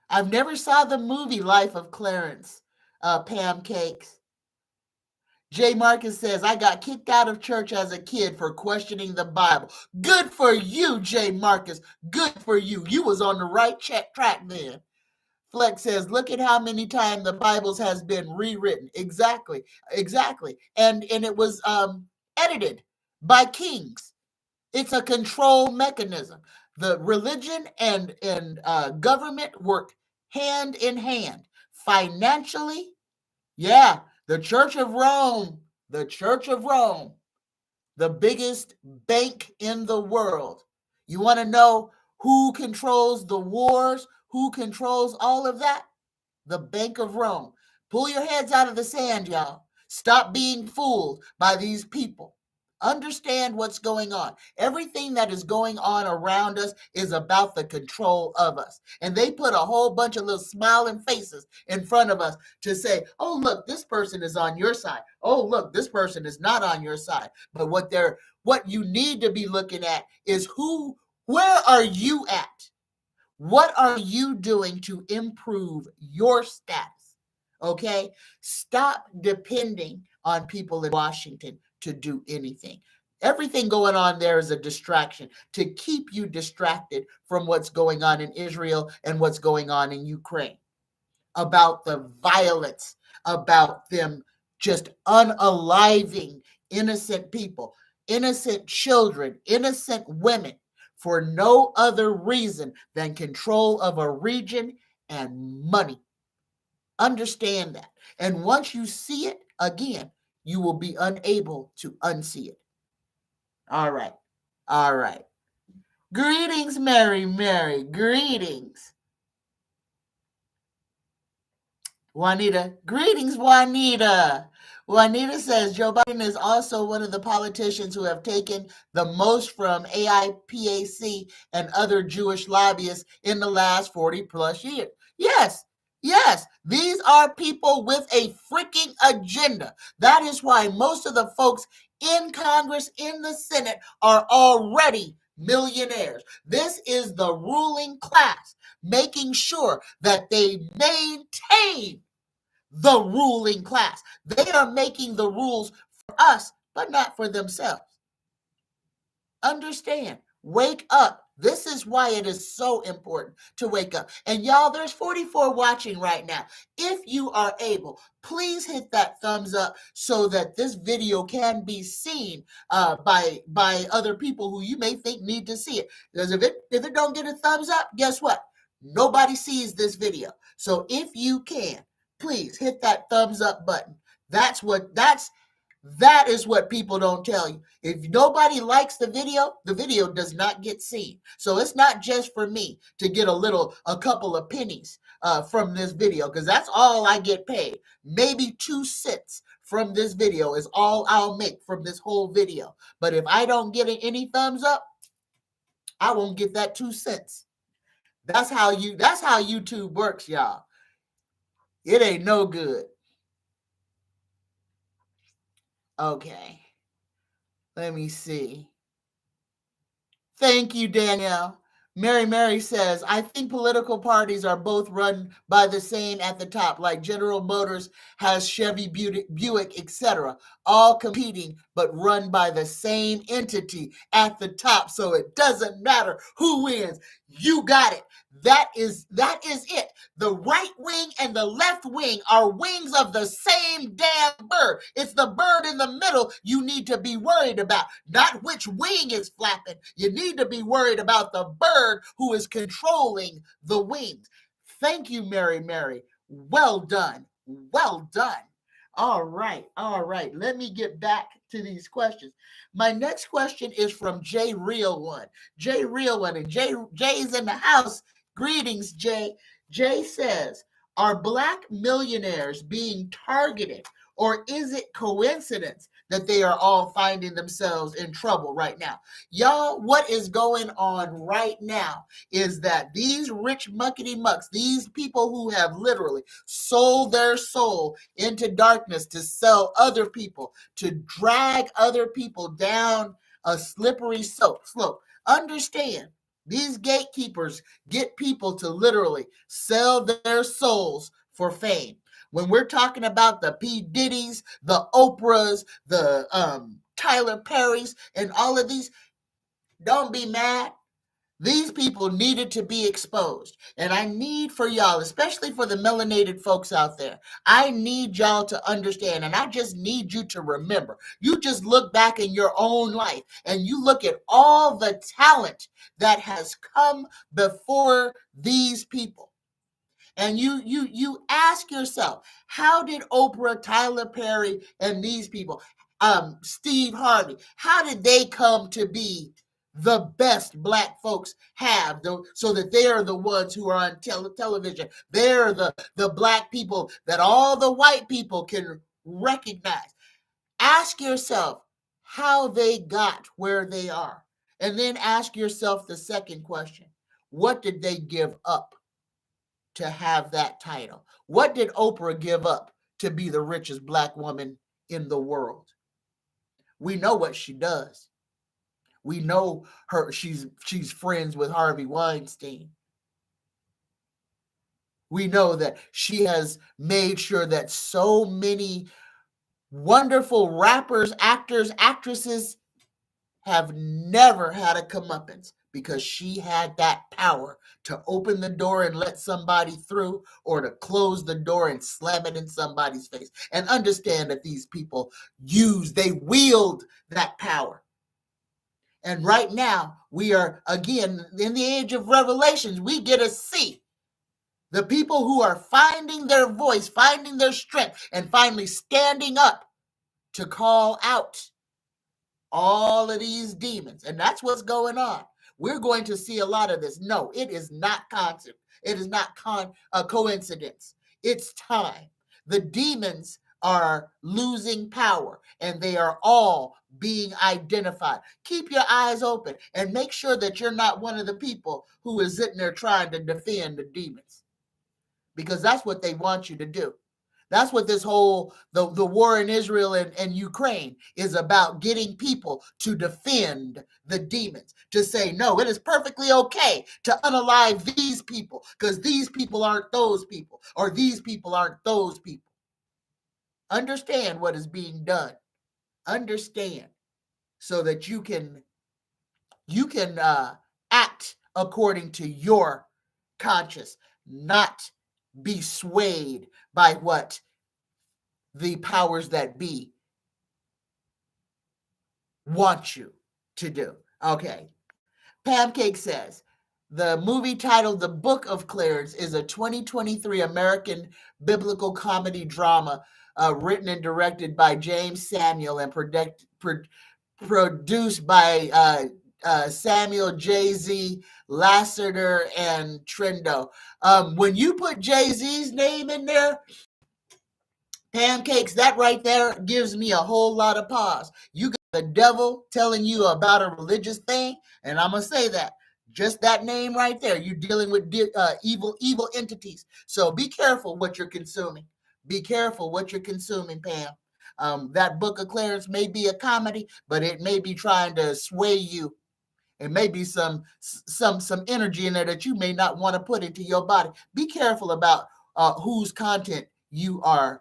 I've never saw the movie Life of Clarence, Pam Cakes. Jay Marcus says, I got kicked out of church as a kid for questioning the Bible. Good for you, Jay Marcus. Good for you. You was on the right track then. Flex says, look at how many times the Bibles has been rewritten. Exactly. And it was edited by kings. It's a control mechanism. The religion and government work hand in hand. Financially, yeah, the Church of Rome, the biggest bank in the world. You want to know who controls the wars, who controls all of that? The Bank of Rome. Pull your heads out of the sand, y'all. Stop being fooled by these people. Understand what's going on. Everything that is going on around us is about the control of us. And they put a whole bunch of little smiling faces in front of us to say, oh, look, this person is on your side. Oh, look, this person is not on your side. But what you need to be looking at is where are you at? What are you doing to improve your status? Okay? Stop depending on people in Washington to do anything. Everything going on there is a distraction to keep you distracted from what's going on in Israel and what's going on in Ukraine, about the violence, about them just unaliving innocent people, innocent children, innocent women, for no other reason than control of a region and money. Understand that. And once you see it, again, you will be unable to unsee it. All right. Greetings, Mary. Greetings. Juanita. Greetings, Juanita. Juanita says Joe Biden is also one of the politicians who have taken the most from AIPAC and other Jewish lobbyists in the last 40 plus years. Yes. These are people with a freaking agenda. That is why most of the folks in Congress, in the Senate, are already millionaires. This is the ruling class making sure that they maintain the ruling class. They are making the rules for us, but not for themselves. Understand. Wake up. This is why it is so important to wake up. And y'all, there's 44 watching right now. If you are able, please hit that thumbs up so that this video can be seen by other people who you may think need to see it. Because if it don't get a thumbs up, guess what? Nobody sees this video. So if you can, please hit that thumbs up button. That is what people don't tell you. If nobody likes the video does not get seen. So it's not just for me to get a couple of pennies from this video, because that's all I get paid. Maybe 2 cents from this video is all I'll make from this whole video. But if I don't get any thumbs up, I won't get that 2 cents. That's how YouTube works, y'all. It ain't no good. Okay. Let me see. Thank you, Danielle. Mary says, I think political parties are both run by the same at the top, like General Motors has Chevy, Buick, etc., all competing, but run by the same entity at the top. So it doesn't matter who wins. You got it. That is it. The right wing and the left wing are wings of the same damn bird. It's the bird in the middle you need to be worried about, not which wing is flapping. You need to be worried about the bird who is controlling the wings. Thank you, Mary. Well done. All right. Let me get back to these questions. My next question is from Jay Real One. And Jay's in the house. Greetings, Jay. Jay says, are Black millionaires being targeted, or is it coincidence that they are all finding themselves in trouble right now. Y'all, what is going on right now is that these rich muckety mucks, these people who have literally sold their soul into darkness to sell other people, to drag other people down a slippery slope. Understand, these gatekeepers get people to literally sell their souls for fame. When we're talking about the P. Diddy's, the Oprahs, the Tyler Perry's, and all of these, don't be mad. These people needed to be exposed. And I need for y'all, especially for the melanated folks out there, I need y'all to understand, and I just need you to remember. You just look back in your own life and you look at all the talent that has come before these people. And you ask yourself, how did Oprah, Tyler Perry, and these people, Steve Harvey, how did they come to be the best Black folks have, so that they are the ones who are on television? They're the Black people that all the white people can recognize. Ask yourself how they got where they are. And then ask yourself the second question: what did they give up to have that title? What did Oprah give up to be the richest Black woman in the world? We know what she does. We know her. She's friends with Harvey Weinstein. We know that she has made sure that so many wonderful rappers, actors, actresses have never had a comeuppance, because she had that power to open the door and let somebody through, or to close the door and slam it in somebody's face. And understand that these people they wield that power. And right now, we are, again, in the age of revelations. We get to see the people who are finding their voice, finding their strength, and finally standing up to call out all of these demons. And that's what's going on. We're going to see a lot of this. No, it is not concept. It is not a coincidence. It's time. The demons are losing power, and they are all being identified. Keep your eyes open and make sure that you're not one of the people who is sitting there trying to defend the demons, because that's what they want you to do. That's what this whole, the war in Israel and Ukraine is about, getting people to defend the demons, to say, no, it is perfectly okay to unalive these people, because these people aren't those people, or these people aren't those people. Understand what is being done. Understand, so that you can act according to your conscience, not be swayed by what the powers that be want you to do. Okay. Pancake says, the movie titled The Book of Clarence is a 2023 American biblical comedy drama written and directed by James Samuel and produced by Samuel Jay-Z, Lasseter, and Trendo. When you put Jay-Z's name in there, Pancakes, that right there gives me a whole lot of pause. You got the devil telling you about a religious thing, and I'm going to say that. Just that name right there, you're dealing with evil entities. So be careful what you're consuming. Be careful what you're consuming, Pam. That Book of Clarence may be a comedy, but it may be trying to sway you. It may be some energy in there that you may not want to put into your body. Be careful about whose content you are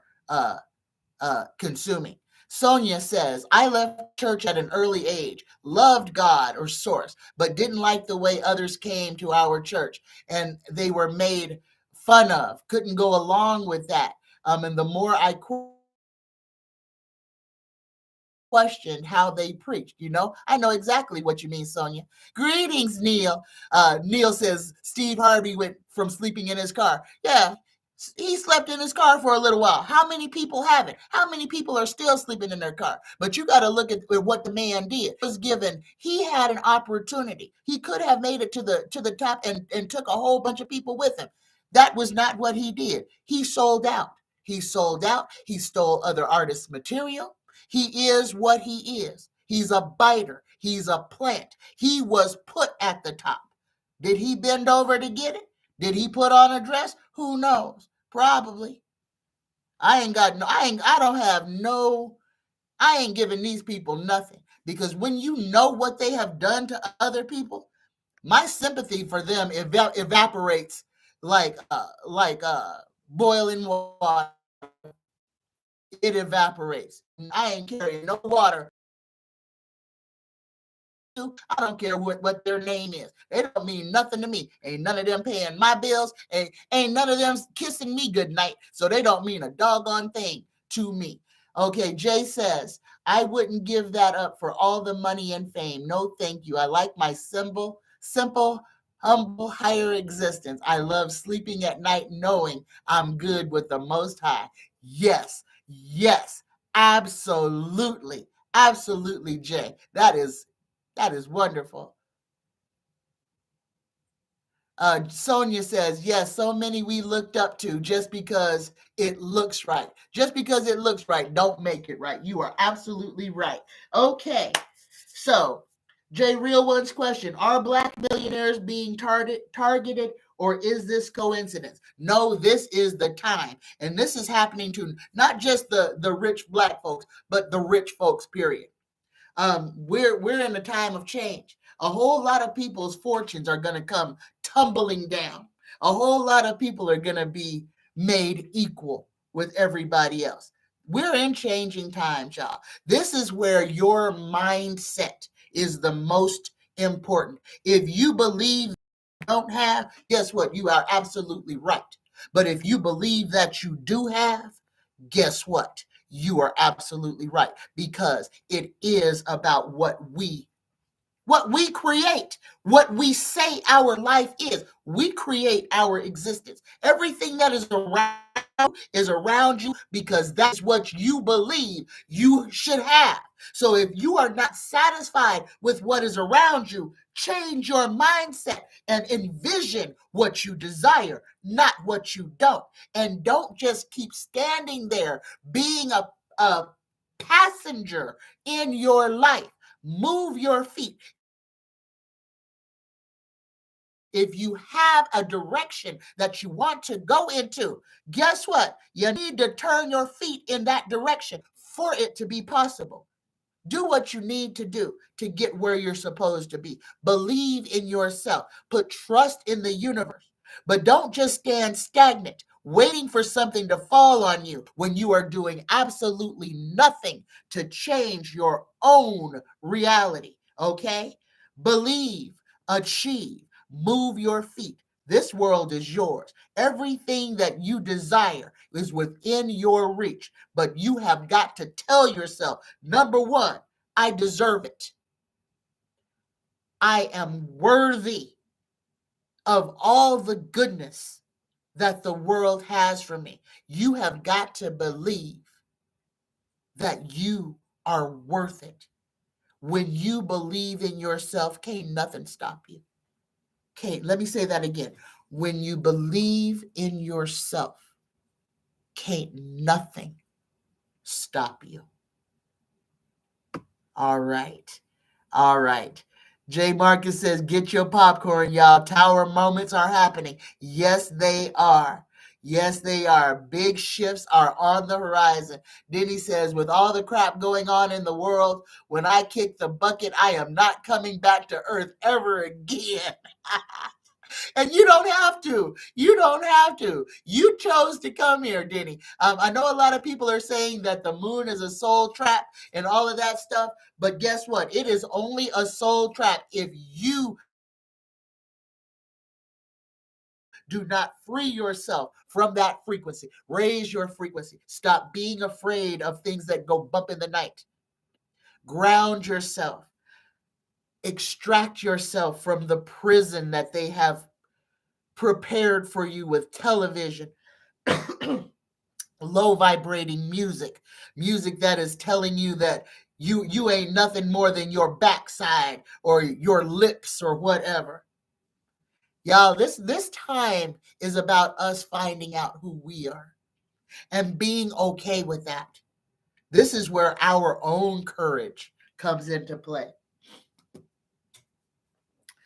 consuming. Sonia says, I left church at an early age, loved God or source, but didn't like the way others came to our church and they were made fun of. Couldn't go along with that. And the more I questioned how they preached, I know exactly what you mean, Sonia. Greetings, Neil. Neil says Steve Harvey went from sleeping in his car. Yeah, he slept in his car for a little while. How many people haven't? How many people are still sleeping in their car? But you got to look at what the man did. He had an opportunity. He could have made it to the top and took a whole bunch of people with him. That was not what he did. He sold out. He sold out. He stole other artists' material. He is what he is. He's a biter. He's a plant. He was put at the top. Did he bend over to get it? Did he put on a dress? Who knows? Probably. I ain't giving these people nothing, because when you know what they have done to other people, my sympathy for them evaporates like boiling water. It evaporates. I ain't carrying no water. I don't care what their name is. They don't mean nothing to me. Ain't none of them paying my bills. Ain't none of them kissing me goodnight. So they don't mean a doggone thing to me. Okay, Jay says, I wouldn't give that up for all the money and fame. No, thank you. I like my simple, humble, higher existence. I love sleeping at night knowing I'm good with the Most High. Yes, absolutely. Absolutely, Jay. That is wonderful. Sonia says, yes, so many we looked up to just because it looks right. Just because it looks right, don't make it right. You are absolutely right. Okay, so Jay Real One's question, are Black millionaires being targeted, or is this coincidence? No, this is the time. And this is happening to not just the rich Black folks, but the rich folks, period. We're in a time of change. A whole lot of people's fortunes are going to come tumbling down. A whole lot of people are going to be made equal with everybody else. We're in changing times, y'all. This is where your mindset is the most important. If you believe you don't have, guess what? You are absolutely right. But if you believe that you do have, guess what? You are absolutely right, because it is about what we create, what we say our life is. We create our existence. Everything that is around you because that's what you believe you should have. So if you are not satisfied with what is around you, change your mindset and envision what you desire, not what you don't. And don't just keep standing there being a passenger in your life. Move your feet. If you have a direction that you want to go into, guess what? You need to turn your feet in that direction for it to be possible. Do what you need to do to get where you're supposed to be. Believe in yourself. Put trust in the universe. But don't just stand stagnant, waiting for something to fall on you when you are doing absolutely nothing to change your own reality. Okay? Believe, achieve, move your feet. This world is yours. Everything that you desire is within your reach, but you have got to tell yourself, number one, I deserve it. I am worthy of all the goodness that the world has for me. You have got to believe that you are worth it. When you believe in yourself, can't nothing stop you. Let me say that again. When you believe in yourself, can't nothing stop you. All right. All right. Jay Marcus says, get your popcorn, y'all. Tower moments are happening. Yes, they are. Yes, they are. Big shifts are on the horizon. Denny says, with all the crap going on in the world, when I kick the bucket, I am not coming back to earth ever again. And you don't have to. You don't have to. You chose to come here, Denny. I know a lot of people are saying that the moon is a soul trap and all of that stuff, but guess what? It is only a soul trap if you do not free yourself from that frequency. Raise your frequency. Stop being afraid of things that go bump in the night. Ground yourself. Extract yourself from the prison that they have prepared for you with television, low vibrating music that is telling you that you ain't nothing more than your backside or your lips or whatever. Y'all, this time is about us finding out who we are and being okay with that. This is where our own courage comes into play.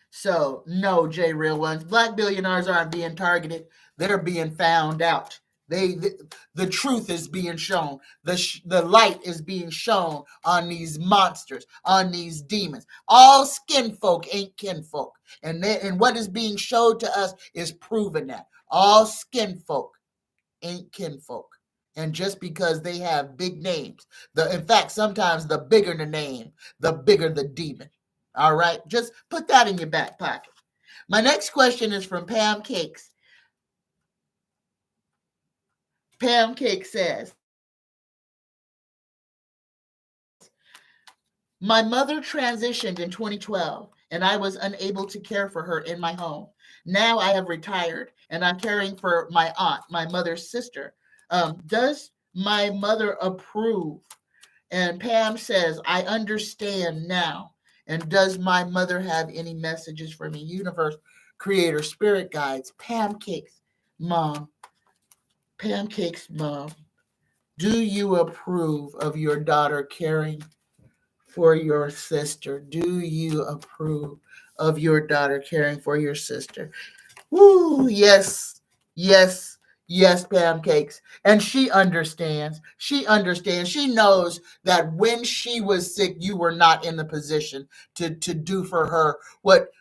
So, no, J Real Ones, black billionaires aren't being targeted. They're being found out. The truth is being shown. The light is being shown on these monsters, on these demons. All skin folk ain't kinfolk. And what is being showed to us is proven that. All skin folk ain't kinfolk. And just because they have big names, in fact, sometimes the bigger the name, the bigger the demon. All right, just put that in your back pocket. My next question is from Pam Cakes. Pam Cake says, my mother transitioned in 2012 and I was unable to care for her in my home. Now I have retired and I'm caring for my aunt, my mother's sister. Does my mother approve? And Pam says, I understand now. And does my mother have any messages for me? Universe, creator, spirit guides, Pancakes, mom. Pancakes, mom. Do you approve of your daughter caring for your sister? Do you approve of your daughter caring for your sister? Woo, yes, yes, yes, Pancakes. And she understands. She understands. She knows that when she was sick, you were not in the position to do for her what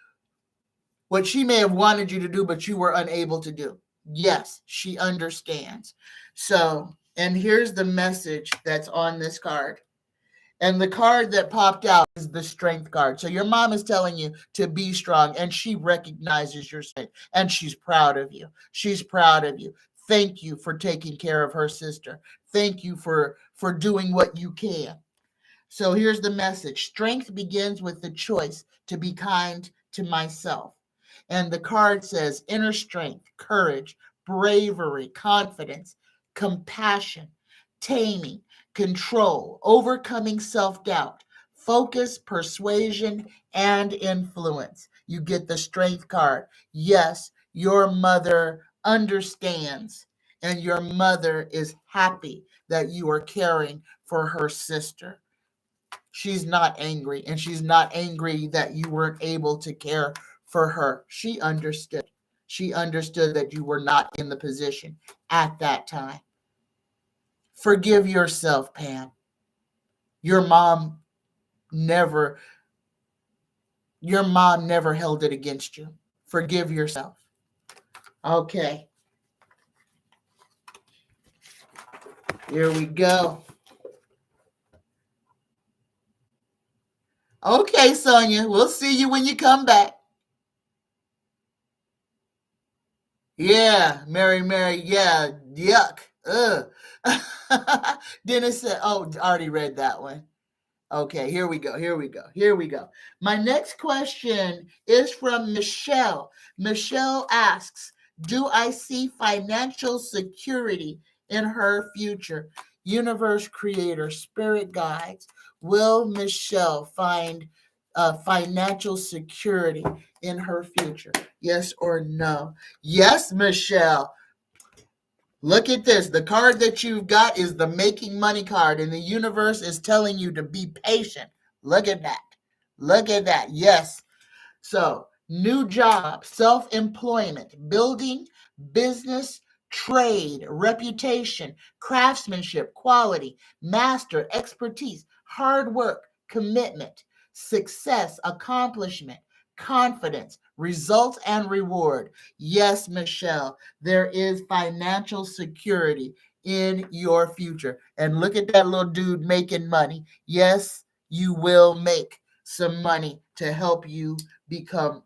she may have wanted you to do, but you were unable to do. Yes, she understands. So, and here's the message that's on this card. And the card that popped out is the strength card. So your mom is telling you to be strong, and she recognizes your strength, and she's proud of you. She's proud of you. Thank you for taking care of her sister. Thank you for doing what you can. So here's the message. Strength begins with the choice to be kind to myself. And the card says inner strength, courage, bravery, confidence, compassion, taming, control, overcoming self-doubt, focus, persuasion, and influence. You get the strength card. Yes, your mother understands, and your mother is happy that you are caring for her sister. She's not angry, and she's not angry that you weren't able to care for her. She understood. She understood that you were not in the position at that time. Forgive yourself, Pam. Your mom never held it against you. Forgive yourself. Okay. Here we go. Okay, Sonia, we'll see you when you come back. Yeah, Mary, yeah, yuck. Ugh. Dennis said, oh, already read that one. Okay, here we go. My next question is from Michelle. Michelle asks, do I see financial security in her future? Universe creator, spirit guides, will Michelle find financial security in her future? Yes or no? Yes, Michelle. Look at this. The card that you've got is the making money card, and the universe is telling you to be patient. Look at that. Look at that. Yes. So, new job, self-employment, building, business, trade, reputation, craftsmanship, quality, master, expertise, hard work, commitment, success, accomplishment, confidence, results, and reward. Yes, Michelle, there is financial security in your future. And look at that little dude making money. Yes, you will make some money to help you become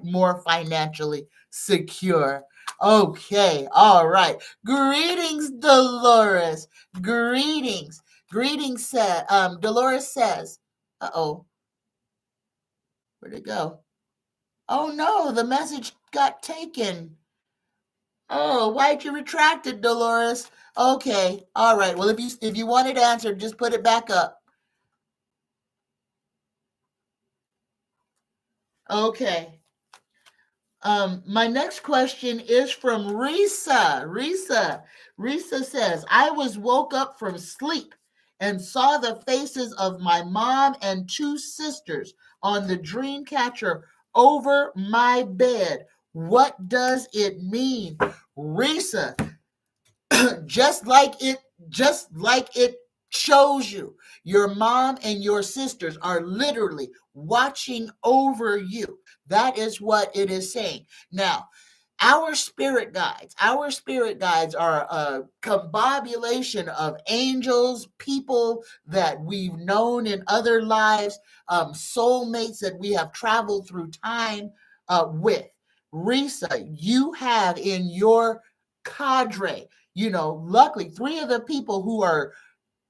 more financially secure. Okay, all right. Greetings, Dolores. Greetings. Greetings, Dolores says, uh-oh, where'd it go? Oh no, the message got taken. Oh, why'd you retract it, Dolores? Okay, all right. Well, if you want it answered, just put it back up. Okay. My next question is from Risa. Risa says, I was woke up from sleep and saw the faces of my mom and two sisters on the dream catcher over my bed. What does it mean? Risa, just like it shows you, your mom and your sisters are literally watching over you. That is what it is saying. Now, our spirit guides are a combobulation of angels, people that we've known in other lives, soulmates that we have traveled through time with. Risa, you have in your cadre, luckily, three of the people who are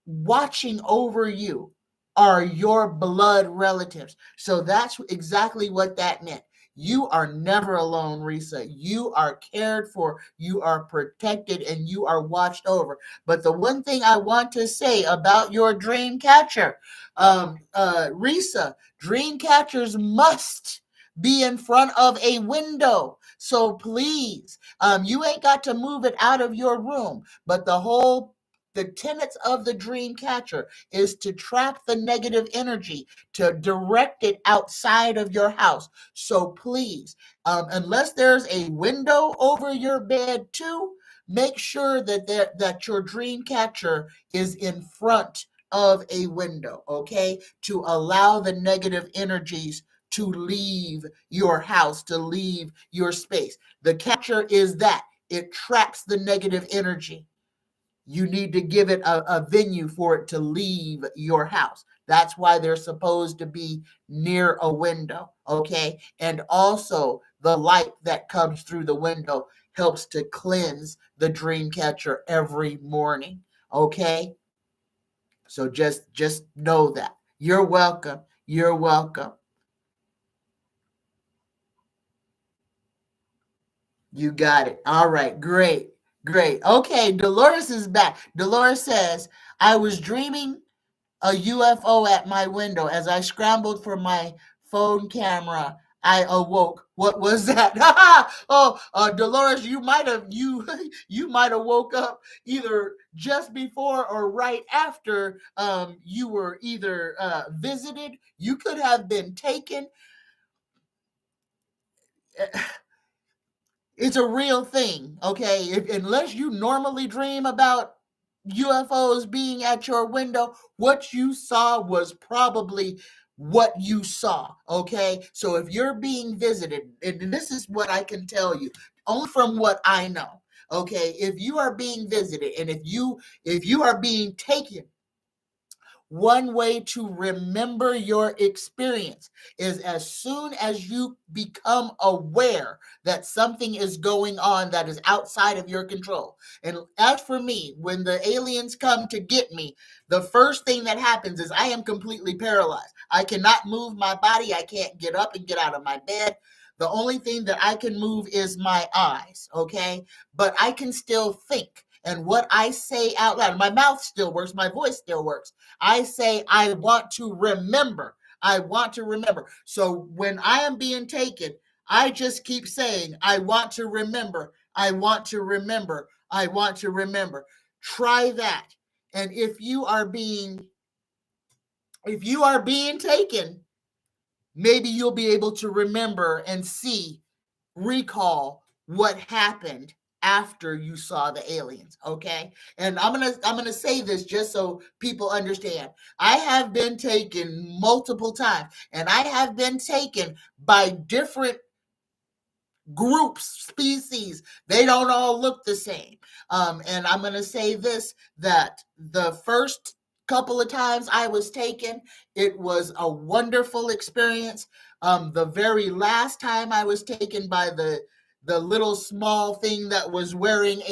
watching over you are your blood relatives. So that's exactly what that meant. You are never alone, Risa. You are cared for, you are protected, and you are watched over. But the one thing I want to say about your dream catcher, Risa, dream catchers must be in front of a window. So please, you ain't got to move it out of your room, but the tenets of the dream catcher is to trap the negative energy, to direct it outside of your house. So please, unless there's a window over your bed too, make sure that your dream catcher is in front of a window, okay, to allow the negative energies to leave your house, to leave your space. The catcher is that it traps the negative energy. You need to give it a venue for it to leave your house. That's why they're supposed to be near a window, okay? And also, the light that comes through the window helps to cleanse the dream catcher every morning, okay? So just know that. You're welcome. You're welcome. You got it. All right, great. Great. Okay, Dolores is back. Dolores says, I was dreaming a UFO at my window. As I scrambled for my phone camera, I awoke. What was that? Oh, Dolores, you might have woke up either just before or right after you were either visited. You could have been taken. It's a real thing, okay? Unless you normally dream about UFOs being at your window, what you saw was probably what you saw, okay? So if you're being visited, and this is what I can tell you, only from what I know, okay? If you are being visited and if you are being taken, one way to remember your experience is as soon as you become aware that something is going on that is outside of your control. And as for me, when the aliens come to get me, the first thing that happens is I am completely paralyzed. I cannot move my body. I can't get up and get out of my bed. The only thing that I can move is my eyes, okay? But I can still think. And what I say out loud, my mouth still works, my voice still works. I say, I want to remember. I want to remember. So when I am being taken, I just keep saying, I want to remember. I want to remember. I want to remember. Try that. And if you are being taken, maybe you'll be able to remember and recall what happened after you saw the aliens, okay? And I'm going to say this just so people understand. I have been taken multiple times, and I have been taken by different groups, species. They don't all look the same. And I'm going to say this, that the first couple of times I was taken, it was a wonderful experience. The very last time I was taken by the little small thing that was wearing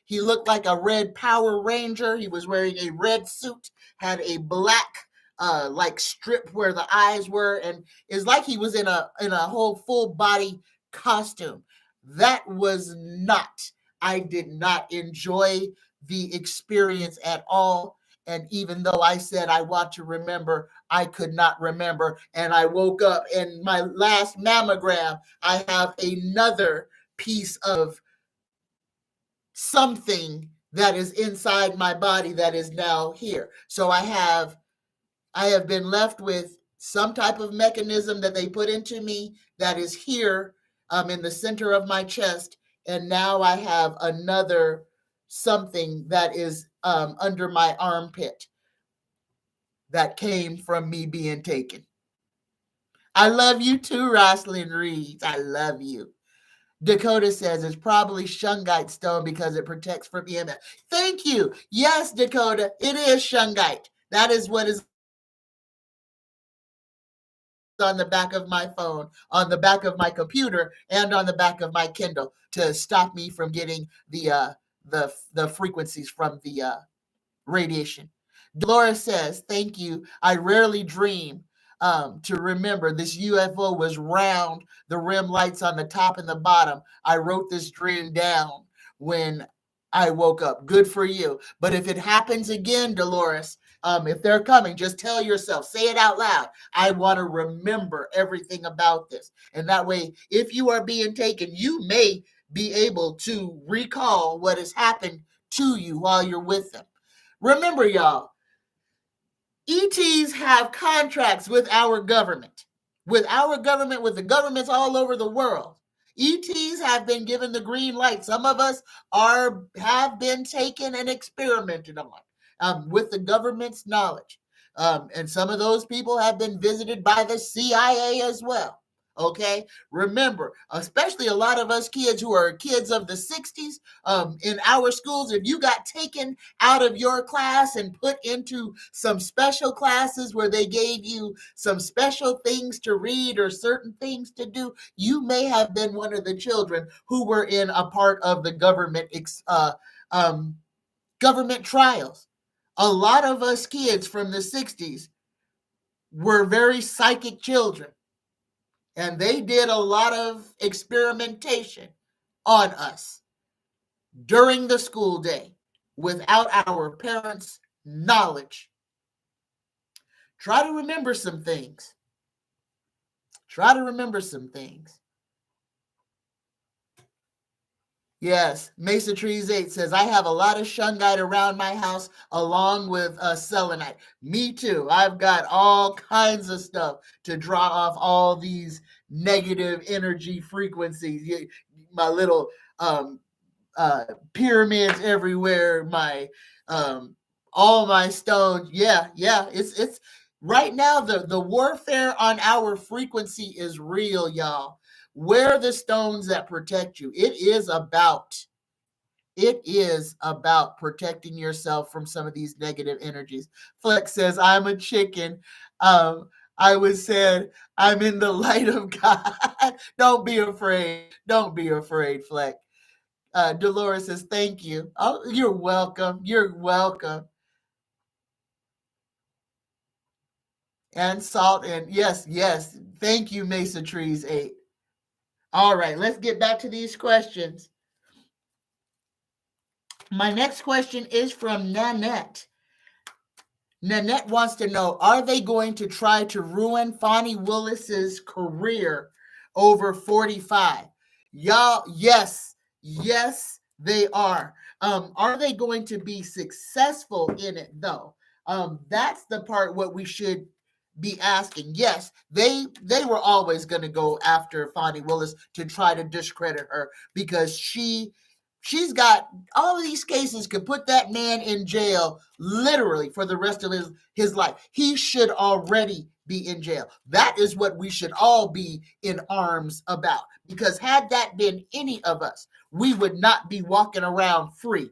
he looked like a red Power Ranger. He was wearing a red suit, had a black like strip where the eyes were, and it's like he was in a whole full body costume. That was not, I did not enjoy the experience at all. And even though I said I want to remember, I could not remember. And I woke up, and my last mammogram, I have another piece of something that is inside my body that is now here. So I have been left with some type of mechanism that they put into me that is here in the center of my chest. And now I have another something that is under my armpit that came from me being taken. I love you too, Rosalind Reeds. I love you. Dakota says it's probably shungite stone because it protects from EMF. Thank you. Yes, Dakota, it is shungite. That is what is on the back of my phone, on the back of my computer, and on the back of my Kindle to stop me from getting the frequencies from the radiation. Dolores says, thank you. I rarely dream to remember this UFO was round, the rim lights on the top and the bottom. I wrote this dream down when I woke up. Good for you. But if it happens again, Dolores, if they're coming, just tell yourself, say it out loud. I want to remember everything about this. And that way, if you are being taken, you may be able to recall what has happened to you while you're with them. Remember, y'all, ETs have contracts with our government, with the governments all over the world. ETs have been given the green light. Some of us have been taken and experimented on with the government's knowledge. And some of those people have been visited by the CIA as well. Okay, remember, especially a lot of us kids who are kids of the 60s, in our schools, if you got taken out of your class and put into some special classes where they gave you some special things to read or certain things to do, you may have been one of the children who were in a part of the government trials. A lot of us kids from the 60s were very psychic children. And they did a lot of experimentation on us during the school day without our parents' knowledge. Try to remember some things. Yes, Mesa Trees 8 says, I have a lot of shungite around my house along with selenite. Me too. I've got all kinds of stuff to draw off all these negative energy frequencies. My little pyramids everywhere, my all my stones. Yeah, it's right now the warfare on our frequency is real, y'all. Wear the stones that protect you. It is about protecting yourself from some of these negative energies. Flex says, I'm a chicken. I was said, I'm in the light of God. Don't be afraid. Flex. Dolores says, thank you. Oh, you're welcome. And salt and yes. Thank you, Mesa Trees 8. All right, let's get back to these questions. My next question is from Nanette. Nanette wants to know, are they going to try to ruin Fonnie Willis's career over 45? Y'all, yes, they are. Are they going to be successful in it, though? That's the part what we should be asking. Yes, they were always going to go after Fonnie Willis to try to discredit her because she's got all of these cases could put that man in jail literally for the rest of his life. He should already be in jail. That is what we should all be in arms about, because had that been any of us, we would not be walking around free,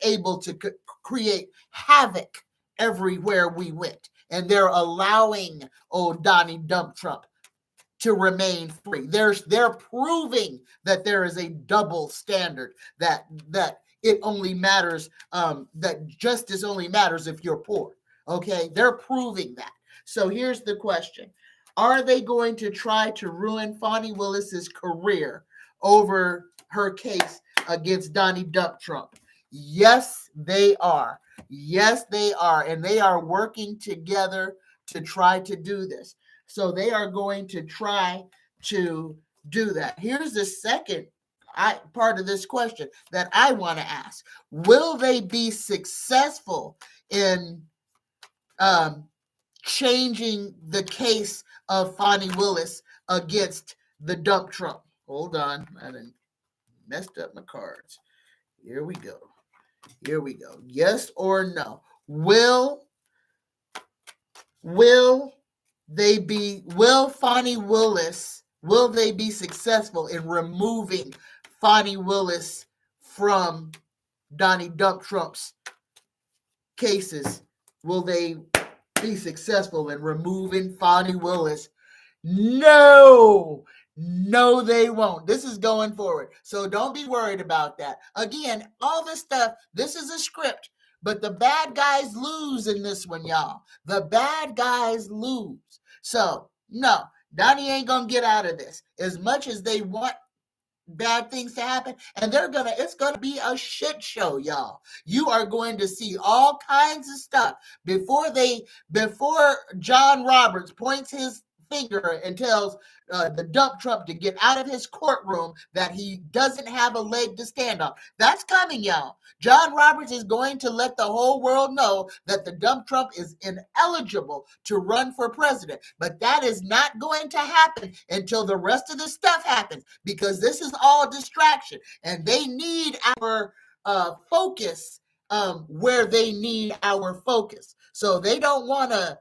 able to create havoc everywhere we went. And they're allowing old Donnie Dump Trump to remain free. They're proving that there is a double standard, that it only matters, that justice only matters if you're poor. Okay, they're proving that. So here's the question: are they going to try to ruin Fonnie Willis's career over her case against Donnie Dump Trump? Yes, they are. And they are working together to try to do this. So they are going to try to do that. Here's the second part of this question that I want to ask. Will they be successful in changing the case of Fonnie Willis against the dump Trump? Hold on, I done messed up my cards. Here we go. Yes or no? Will Fonnie Willis, will they be successful in removing Fonnie Willis from Donnie Dump Trump's cases? Will they be successful in removing Fonnie Willis? No, they won't. This is going forward. So don't be worried about that. Again, all this stuff, this is a script, but the bad guys lose in this one, y'all. The bad guys lose. So, no, Donnie ain't going to get out of this. As much as they want bad things to happen, and it's gonna be a shit show, y'all. You are going to see all kinds of stuff before John Roberts points his finger and tells the dump Trump to get out of his courtroom that he doesn't have a leg to stand on. That's coming, y'all. John Roberts is going to let the whole world know that the dump Trump is ineligible to run for president. But that is not going to happen until the rest of the stuff happens, because this is all distraction, and they need our focus where they need our focus. So they don't want to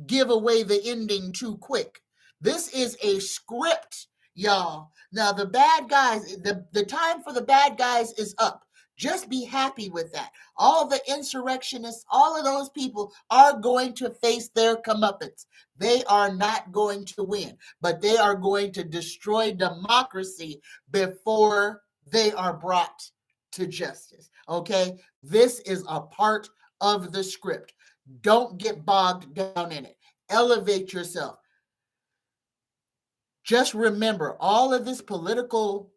give away the ending too quick. This is a script, y'all. Now, the bad guys, the time for the bad guys is up. Just be happy with that. All the insurrectionists, all of those people are going to face their comeuppance. They are not going to win, but they are going to destroy democracy before they are brought to justice. Okay? This is a part of the script. Don't get bogged down in it. Elevate yourself. Just remember, all of this political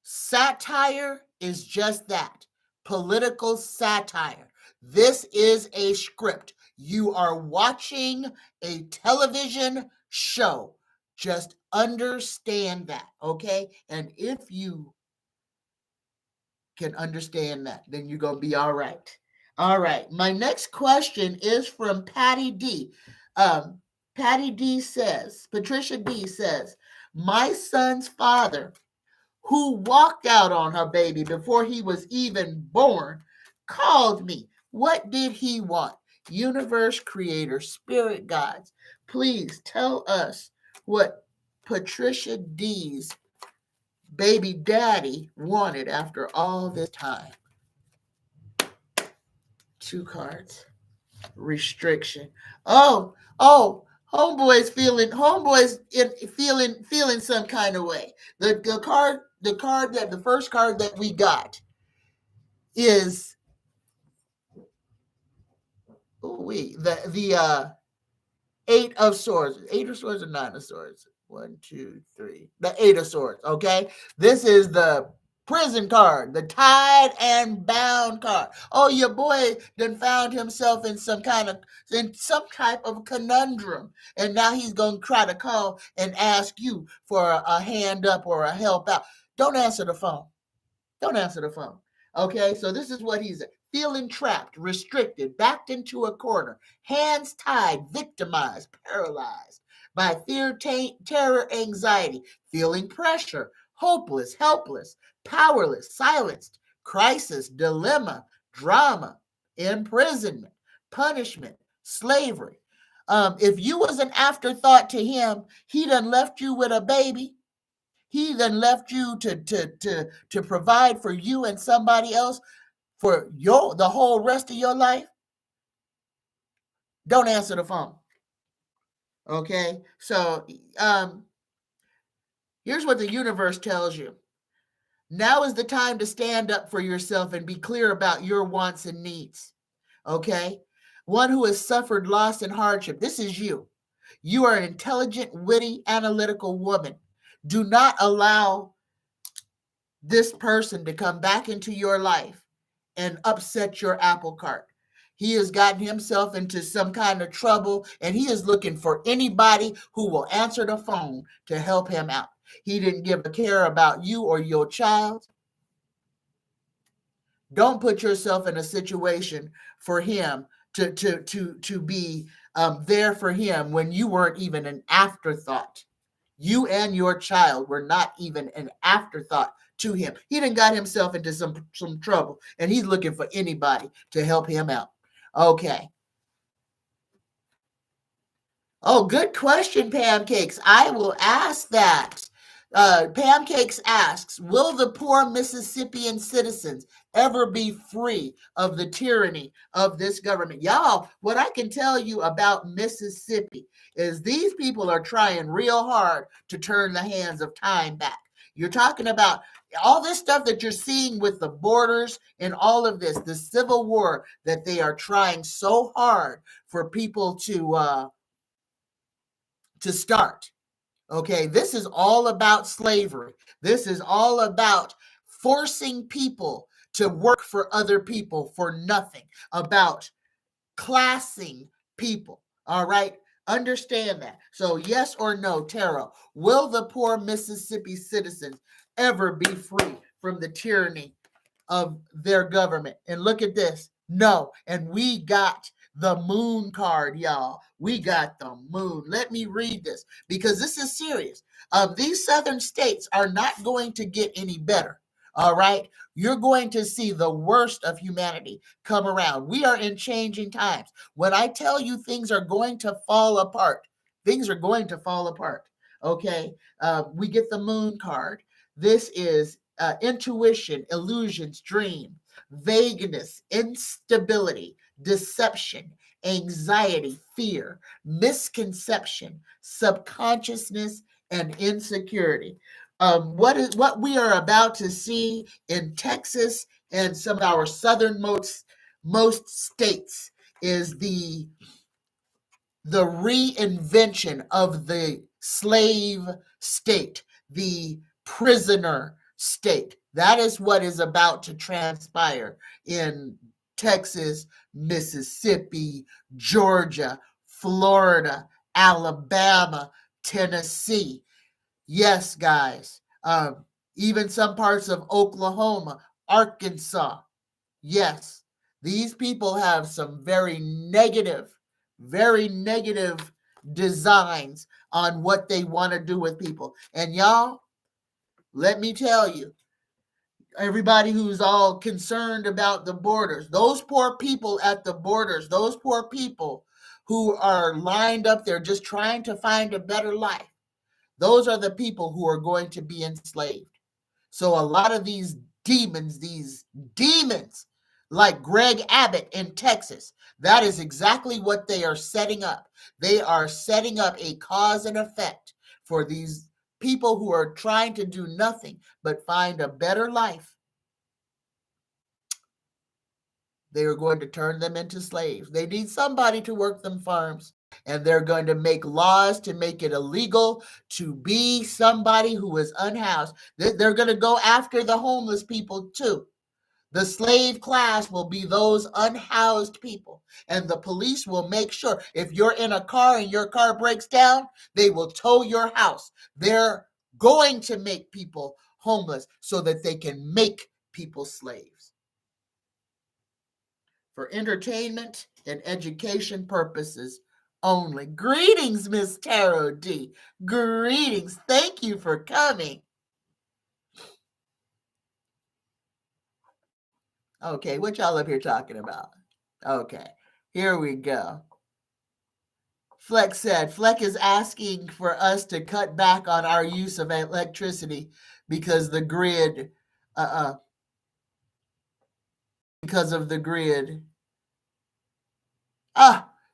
satire is just that, political satire. This is a script. You are watching a television show. Just understand that, okay? And if you can understand that, then you're going to be all right. All right. My next question is from Patty D. Patricia D says, my son's father, who walked out on her baby before he was even born, called me. What did he want? Universe, creator, spirit guides, please tell us what Patricia D's baby daddy wanted after all this time. 2 cards. Restriction. Homeboy's feeling some kind of way. The first card that we got is the 8 of swords. 8 of swords or 9 of swords? 1, 2, 3. The 8 of swords. Okay, this is the prison card, the tied and bound card. Oh, your boy done found himself in some type of conundrum, and now he's gonna try to call and ask you for a hand up or a help out. Don't answer the phone. Okay, so this is what he's feeling: trapped, restricted, backed into a corner, hands tied, victimized, paralyzed by fear, terror, anxiety, feeling pressure, hopeless, helpless, powerless, silenced, crisis, dilemma, drama, imprisonment, punishment, slavery. If you was an afterthought to him, he done left you with a baby. He then left you to provide for you and somebody else for the whole rest of your life. Don't answer the phone. Okay? So here's what the universe tells you. Now is the time to stand up for yourself and be clear about your wants and needs. Okay? One who has suffered loss and hardship. This is you. You are an intelligent, witty, analytical woman. Do not allow this person to come back into your life and upset your apple cart. He has gotten himself into some kind of trouble, and he is looking for anybody who will answer the phone to help him out. He didn't give a care about you or your child. Don't put yourself in a situation for him to be there for him when you weren't even an afterthought. You and your child were not even an afterthought to him. He done got himself into some trouble, and he's looking for anybody to help him out. Okay. Oh, good question, Pancakes. I will ask that. Pancakes asks, will the poor Mississippian citizens ever be free of the tyranny of this government? Y'all, what I can tell you about Mississippi is these people are trying real hard to turn the hands of time back. You're talking about all this stuff that you're seeing with the borders and all of this, the civil war that they are trying so hard for people to start. Okay, this is all about slavery. This is all about forcing people to work for other people for nothing, about classing people. All right, understand that. So, yes or no, Taro, will the poor Mississippi citizens ever be free from the tyranny of their government? And look at this. No, and we got the moon card, y'all. We got the moon. Let me read this because this is serious. These southern states are not going to get any better. All right. You're going to see the worst of humanity come around. We are in changing times. When I tell you things are going to fall apart, things are going to fall apart. Okay. We get the moon card. This is intuition, illusions, dream, vagueness, instability, deception, anxiety, fear, misconception, subconsciousness, and insecurity. What we are about to see in Texas and some of our southernmost states is the reinvention of the slave state, the prisoner state. That is what is about to transpire in Texas, Mississippi, Georgia, Florida, Alabama, Tennessee. Yes, guys. Even some parts of Oklahoma, Arkansas. Yes, these people have some very negative designs on what they want to do with people. And y'all, let me tell you, everybody who's all concerned about the borders, those poor people at the borders, those poor people who are lined up there just trying to find a better life, those are the people who are going to be enslaved. So a lot of these demons like Greg Abbott in Texas, that is exactly what they are setting up. They are setting up a cause and effect for these people who are trying to do nothing but find a better life. They are going to turn them into slaves. They need somebody to work them farms. And they're going to make laws to make it illegal to be somebody who is unhoused. They're going to go after the homeless people too. The slave class will be those unhoused people. And the police will make sure if you're in a car and your car breaks down, they will tow your house. They're going to make people homeless so that they can make people slaves. For entertainment and education purposes only. Greetings, Miss Tarot D. Greetings. Thank you for coming. Okay, what y'all up here talking about? Okay, here we go. Fleck said, Fleck is asking for us to cut back on our use of electricity because the grid, because of the grid.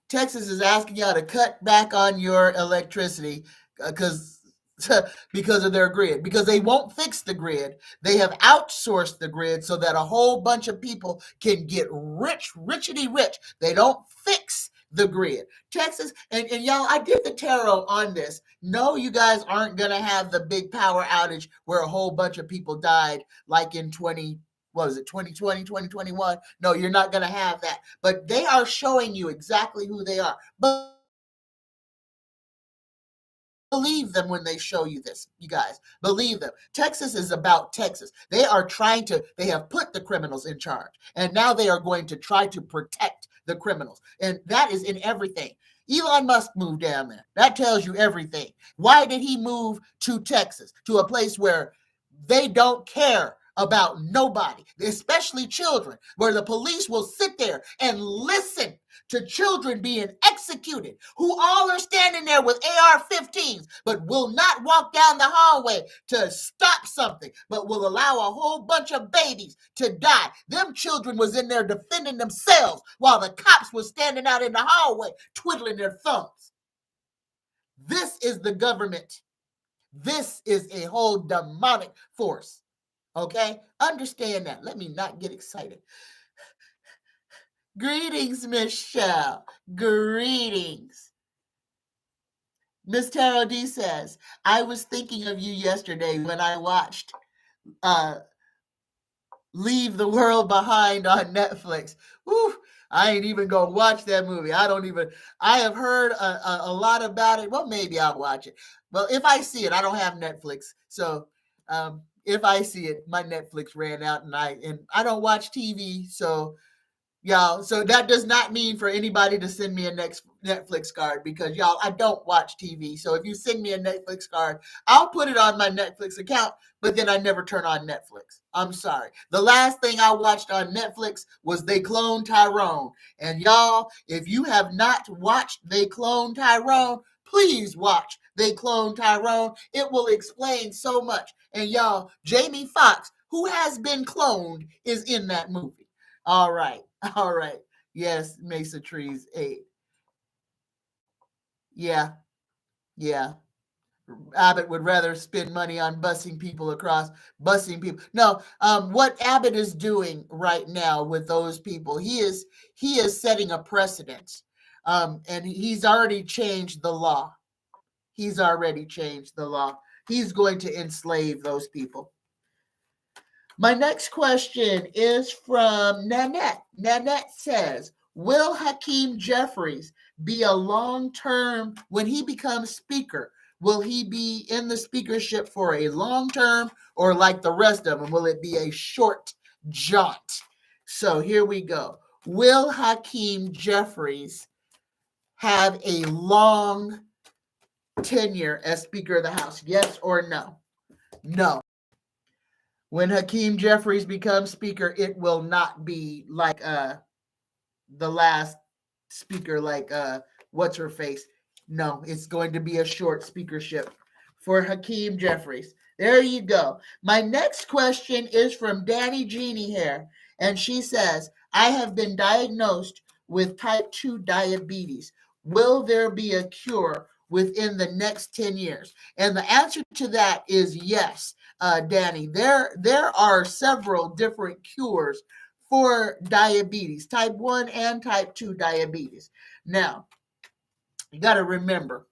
Texas is asking y'all to cut back on your electricity because of their grid, because they won't fix the grid. They have outsourced the grid so that a whole bunch of people can get richity rich. They don't fix the grid. Texas, and y'all, I did the tarot on this. No, you guys aren't going to have the big power outage where a whole bunch of people died like in what was it, 2020, 2021? No, you're not going to have that. But they are showing you exactly who they are. But believe them when they show you this, you guys. Believe them. Texas is about Texas. They have put the criminals in charge. And now they are going to try to protect the criminals. And that is in everything. Elon Musk moved down there. That tells you everything. Why did he move to Texas, to a place where they don't care about nobody, especially children, where the police will sit there and listen to children being executed, who all are standing there with AR-15s, but will not walk down the hallway to stop something, but will allow a whole bunch of babies to die. Them children was in there defending themselves while the cops was standing out in the hallway twiddling their thumbs. This is the government. This is a whole demonic force. Okay? Understand that. Let me not get excited. Greetings, Michelle. Greetings. Miss Taro D says, I was thinking of you yesterday when I watched Leave the World Behind on Netflix. Whew, I ain't even gonna watch that movie. I have heard a lot about it. Well, maybe I'll watch it. Well, if I see it, I don't have Netflix. So if I see it, my Netflix ran out and I don't watch TV. So y'all, so that does not mean for anybody to send me a next Netflix card, because y'all, I don't watch TV. So if you send me a Netflix card, I'll put it on my Netflix account, but then I never turn on Netflix. I'm sorry. The last thing I watched on Netflix was They Cloned Tyrone. And y'all, if you have not watched They Cloned Tyrone, please watch They Cloned Tyrone. It will explain so much. And y'all, Jamie Foxx, who has been cloned, is in that movie. All right. All right. Yes, Mesa Trees 8. Yeah. Yeah. Abbott would rather spend money on busing people. No, what Abbott is doing right now with those people, he is setting a precedent. And he's already changed the law. He's going to enslave those people. My next question is from Nanette. Nanette says, will Hakeem Jeffries be a long-term, when he becomes speaker, will he be in the speakership for a long term, or like the rest of them, will it be a short jaunt? So here we go. Will Hakeem Jeffries have a long tenure as Speaker of the House? Yes or no? No. When Hakeem Jeffries becomes speaker, it will not be like the last speaker, like what's her face. No, it's going to be a short speakership for Hakeem Jeffries. There you go. My next question is from Danny Jeannie here, and she says, I have been diagnosed with type 2 diabetes. Will there be a cure within the next 10 years? And the answer to that is yes. Danny, there are several different cures for diabetes, type 1 and type 2 diabetes. Now, you got to remember,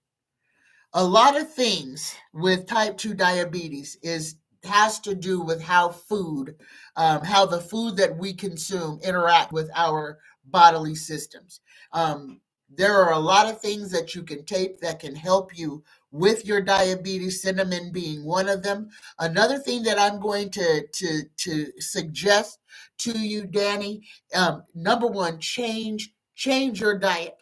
a lot of things with type 2 diabetes has to do with how the food that we consume interact with our bodily systems. There are a lot of things that you can take that can help you with your diabetes, cinnamon being one of them. Another thing that I'm going to suggest to you, Danny, number one, change your diet.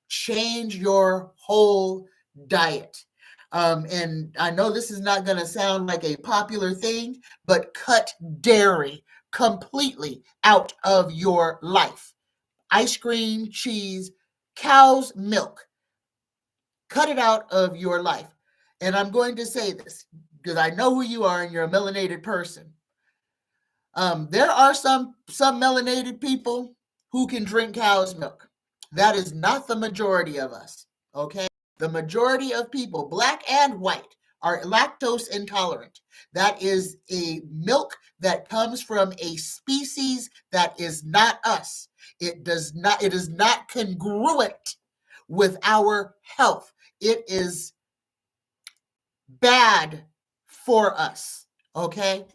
Change your whole diet. And I know this is not going to sound like a popular thing, but cut dairy completely out of your life. Ice cream, cheese, cow's milk. Cut it out of your life. And I'm going to say this because I know who you are and you're a melanated person. There are some melanated people who can drink cow's milk. That is not the majority of us, okay? The majority of people, black and white, are lactose intolerant. That is a milk that comes from a species that is not us. It is not congruent with our health. It is bad for us, okay?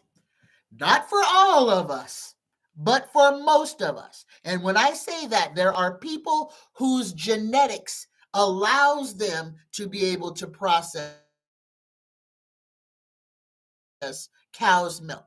Not for all of us, but for most of us. And when I say that, there are people whose genetics allows them to be able to process cow's milk.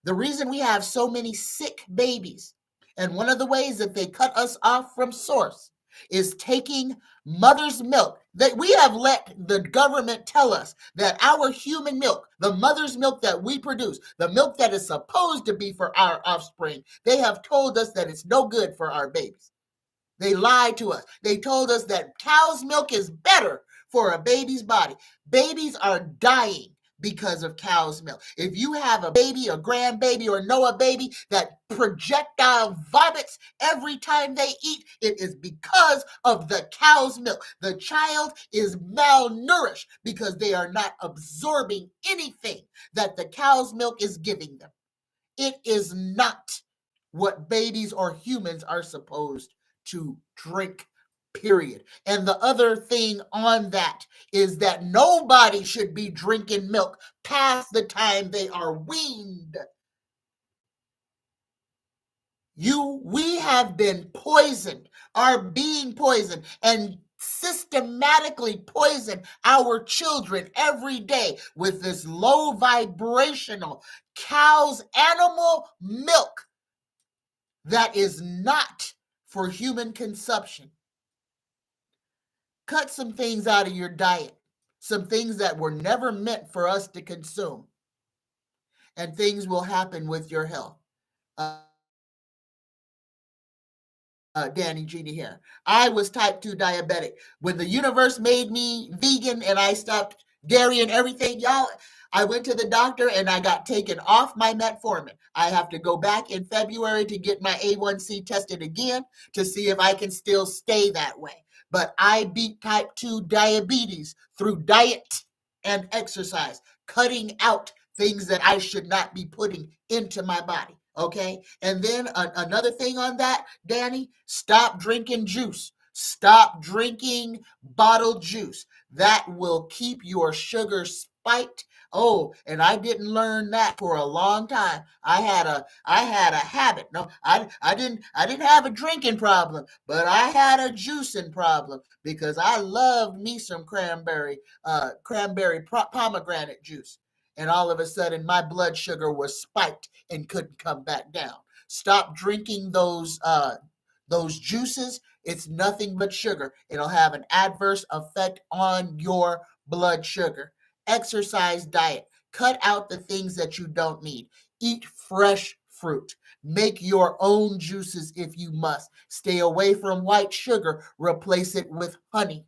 The reason we have so many sick babies, and one of the ways that they cut us off from source, is taking mother's milk. That we have let the government tell us that our human milk, the mother's milk that we produce, the milk that is supposed to be for our offspring, they have told us that it's no good for our babies. They lied to us. They told us that cow's milk is better for a baby's body. Babies are dying because of cow's milk. If you have a baby, a grandbaby, or know a baby that projectile vomits every time they eat, it is because of the cow's milk. The child is malnourished because they are not absorbing anything that the cow's milk is giving them. It is not what babies or humans are supposed to drink, period. And the other thing on that is that nobody should be drinking milk past the time they are weaned. We have been poisoned, are being poisoned, and systematically poison our children every day with this low vibrational cow's animal milk that is not for human consumption. Cut some things out of your diet, some things that were never meant for us to consume, and things will happen with your health. Danny Jeannie here. I was type 2 diabetic. When the universe made me vegan and I stopped dairy and everything, y'all, I went to the doctor and I got taken off my metformin. I have to go back in February to get my A1C tested again to see if I can still stay that way. But I beat type 2 diabetes through diet and exercise, cutting out things that I should not be putting into my body. Okay. And then another thing on that, Danny, stop drinking juice. Stop drinking bottled juice. That will keep your sugar spiked. Oh, and I didn't learn that for a long time. I had a habit. No, I didn't have a drinking problem, but I had a juicing problem because I loved me some cranberry pomegranate juice. And all of a sudden my blood sugar was spiked and couldn't come back down. Stop drinking those juices. It's nothing but sugar. It'll have an adverse effect on your blood sugar. Exercise diet. Cut out the things that you don't need. Eat fresh fruit. Make your own juices if you must. Stay away from white sugar. Replace it with honey.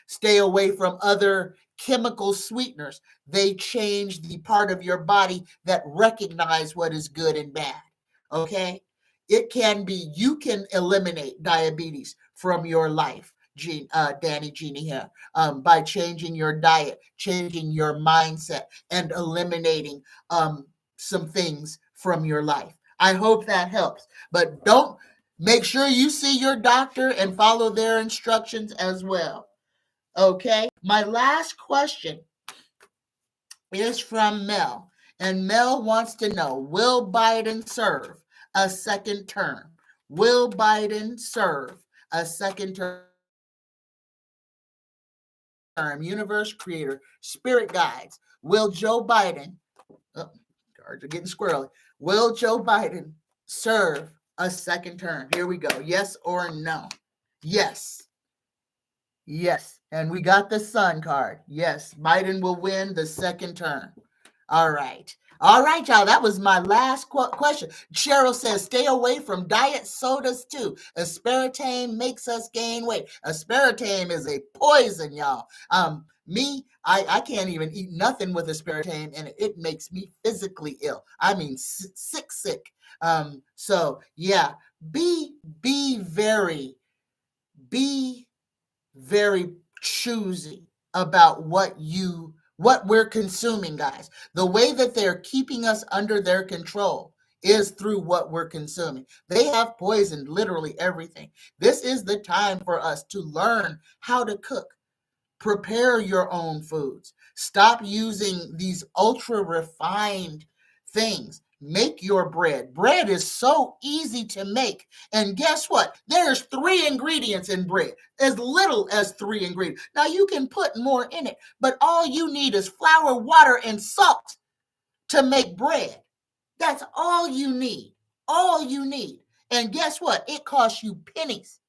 Stay away from other chemical sweeteners. They change the part of your body that recognize what is good and bad. Okay? You can eliminate diabetes from your life, Danny Jeannie here, by changing your diet, changing your mindset, and eliminating some things from your life. I hope that helps. But don't make sure you see your doctor and follow their instructions as well. Okay, my last question is from Mel, and Mel wants to know, will Biden serve a second term? Will Biden serve a second term? Universe creator, spirit guides. Will Joe Biden, cards are getting squirrely. Will Joe Biden serve a second term? Here we go. Yes or no? Yes. Yes. And we got the sun card. Yes. Biden will win the second term. All right. All right, y'all. That was my last question. Cheryl says, stay away from diet sodas too. Aspartame makes us gain weight. Aspartame is a poison, y'all. I can't even eat nothing with aspartame, and it makes me physically ill. I mean, sick. So yeah, be very choosy about what we're consuming, guys. The way that they're keeping us under their control is through what we're consuming. They have poisoned literally everything. This is the time for us to learn how to cook. Prepare your own foods. Stop using these ultra refined things. Make your bread. Bread is so easy to make. And guess what? There's 3 ingredients in bread, as little as 3 ingredients. Now you can put more in it, but all you need is flour, water, and salt to make bread. That's all you need. All you need. And guess what? It costs you pennies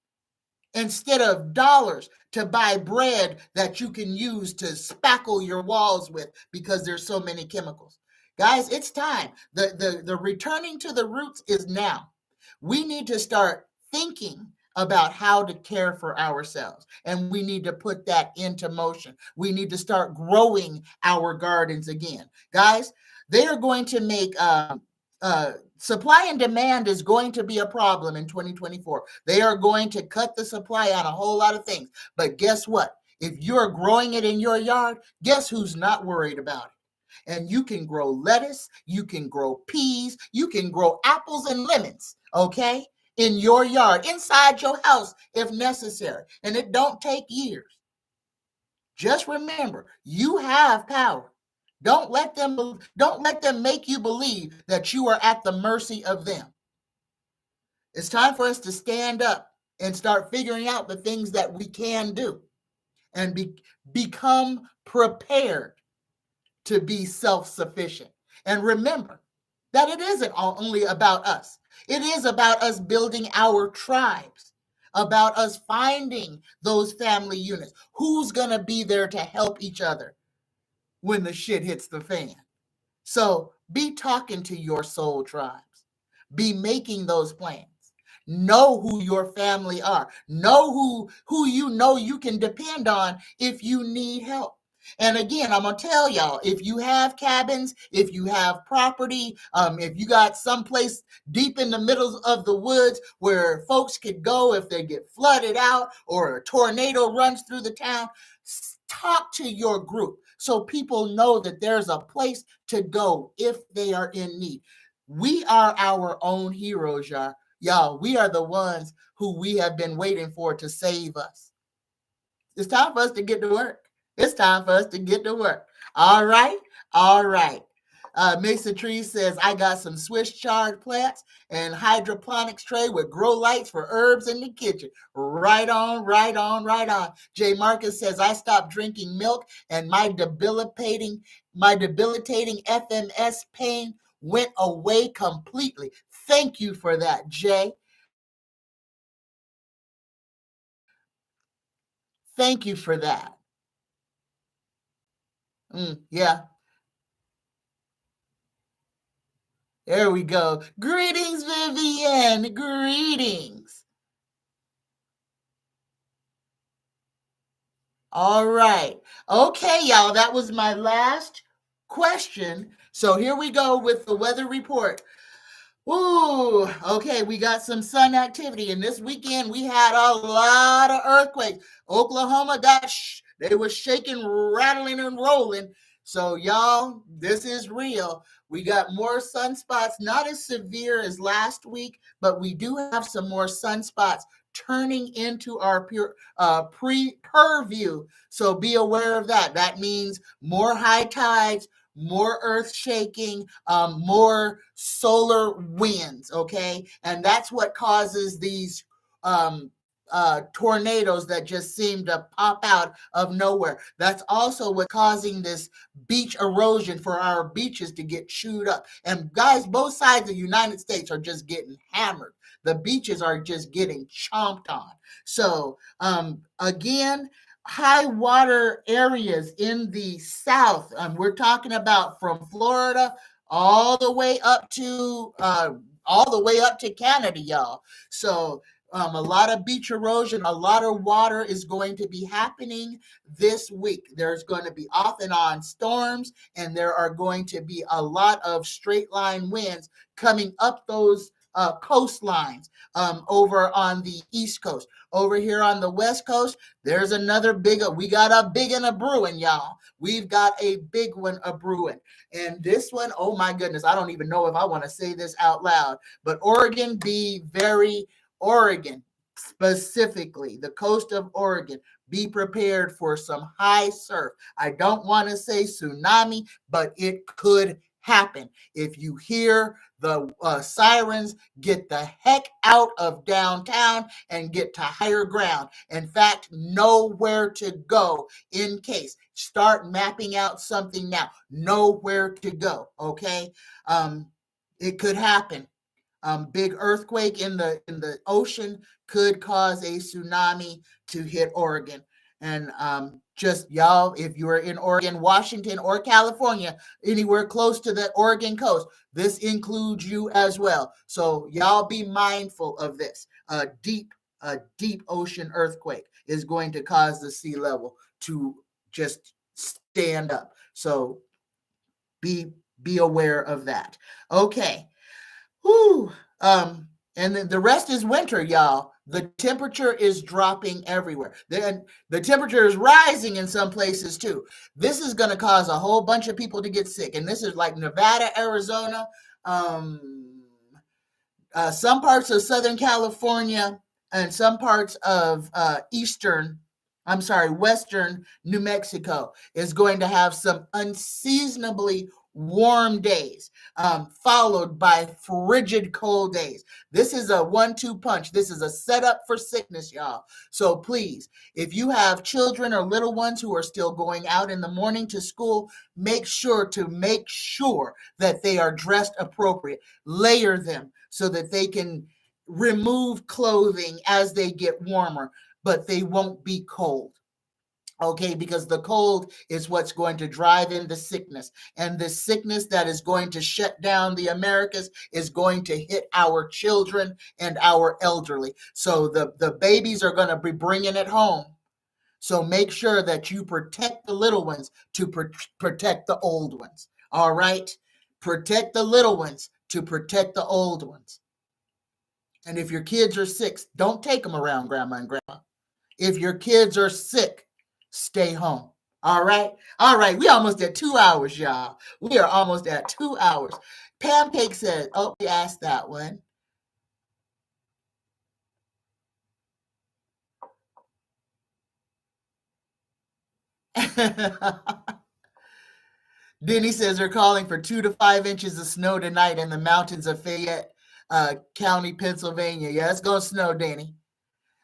instead of dollars to buy bread that you can use to spackle your walls with because there's so many chemicals. Guys, it's time. The returning to the roots is now. We need to start thinking about how to care for ourselves, and we need to put that into motion. We need to start growing our gardens again. Guys, they are going to make supply and demand is going to be a problem in 2024. They are going to cut the supply on a whole lot of things. But guess what? If you're growing it in your yard, guess who's not worried about it? And you can grow lettuce, you can grow peas, you can grow apples and lemons, okay? In your yard, inside your house if necessary. And it don't take years. Just remember, you have power. Don't let them make you believe that you are at the mercy of them. It's time for us to stand up and start figuring out the things that we can do and become prepared to be self-sufficient. And remember that it isn't only about us. It is about us building our tribes, about us finding those family units. Who's going to be there to help each other when the shit hits the fan? So be talking to your soul tribes. Be making those plans. Know who your family are. Know who you know you can depend on if you need help. And again, I'm going to tell y'all, if you have cabins, if you have property, if you got someplace deep in the middle of the woods where folks could go if they get flooded out or a tornado runs through the town, talk to your group so people know that there's a place to go if they are in need. We are our own heroes, y'all. Y'all, we are the ones who we have been waiting for to save us. It's time for us to get to work. It's time for us to get to work. All right. All right. Mason Tree says, I got some Swiss chard plants and hydroponics tray with grow lights for herbs in the kitchen. Right on, right on, right on. Jay Marcus says, I stopped drinking milk and my debilitating FMS pain went away completely. Thank you for that, Jay. Thank you for that. Yeah. There we go. Greetings, Vivian. Greetings. All right. Okay, y'all. That was my last question. So here we go with the weather report. Ooh, okay, we got some sun activity, and this weekend we had a lot of earthquakes. Oklahoma they were shaking, rattling, and rolling. So, y'all, this is real. We got more sunspots, not as severe as last week, but we do have some more sunspots turning into our purview. So be aware of that. That means more high tides, more earth shaking, more solar winds, okay? And that's what causes these tornadoes that just seem to pop out of nowhere. That's also what's causing this beach erosion for our beaches to get chewed up. And guys, both sides of the United States are just getting hammered. The beaches are just getting chomped on. So again, high water areas in the south. We're talking about from Florida all the way up to Canada, y'all. So a lot of beach erosion, a lot of water is going to be happening this week. There's going to be off and on storms, and there are going to be a lot of straight line winds coming up those coastlines over on the East Coast. Over here on the West Coast, there's another we got a big one a brewing, y'all. We've got a big one a brewing. And this one, oh my goodness, I don't even know if I want to say this out loud, but Oregon specifically, the coast of Oregon, be prepared for some high surf. I don't want to say tsunami, but it could happen. If you hear the sirens, get the heck out of downtown and get to higher ground. In fact, know where to go in case. Start mapping out something now. Know where to go, okay? It could happen. Big earthquake in the ocean could cause a tsunami to hit Oregon. And just y'all, if you're in Oregon, Washington, or California, anywhere close to the Oregon coast, this includes you as well. So y'all be mindful of this. A deep ocean earthquake is going to cause the sea level to just stand up. So be aware of that. Okay. Whew. And then the rest is winter, y'all. The temperature is dropping everywhere. Then the temperature is rising in some places too. This is going to cause a whole bunch of people to get sick. And this is like Nevada, Arizona, some parts of Southern California, and some parts of Western New Mexico is going to have some unseasonably warm days, followed by frigid cold days. This is a 1-2 punch. This is a setup for sickness, y'all. So please, if you have children or little ones who are still going out in the morning to school, make sure that they are dressed appropriate. Layer them so that they can remove clothing as they get warmer, but they won't be cold. Okay, because the cold is what's going to drive in the sickness. And the sickness that is going to shut down the Americas is going to hit our children and our elderly. So the babies are going to be bringing it home. So make sure that you protect the little ones to protect the old ones. All right? Protect the little ones to protect the old ones. And if your kids are sick, don't take them around grandma and grandma. If your kids are sick, stay home. All right. All right. We almost at 2 hours, y'all. We are almost at 2 hours. Pancake said, oh, we asked that one. Denny says they're calling for 2 to 5 inches of snow tonight in the mountains of Fayette County, Pennsylvania. Yeah, it's going to snow, Denny.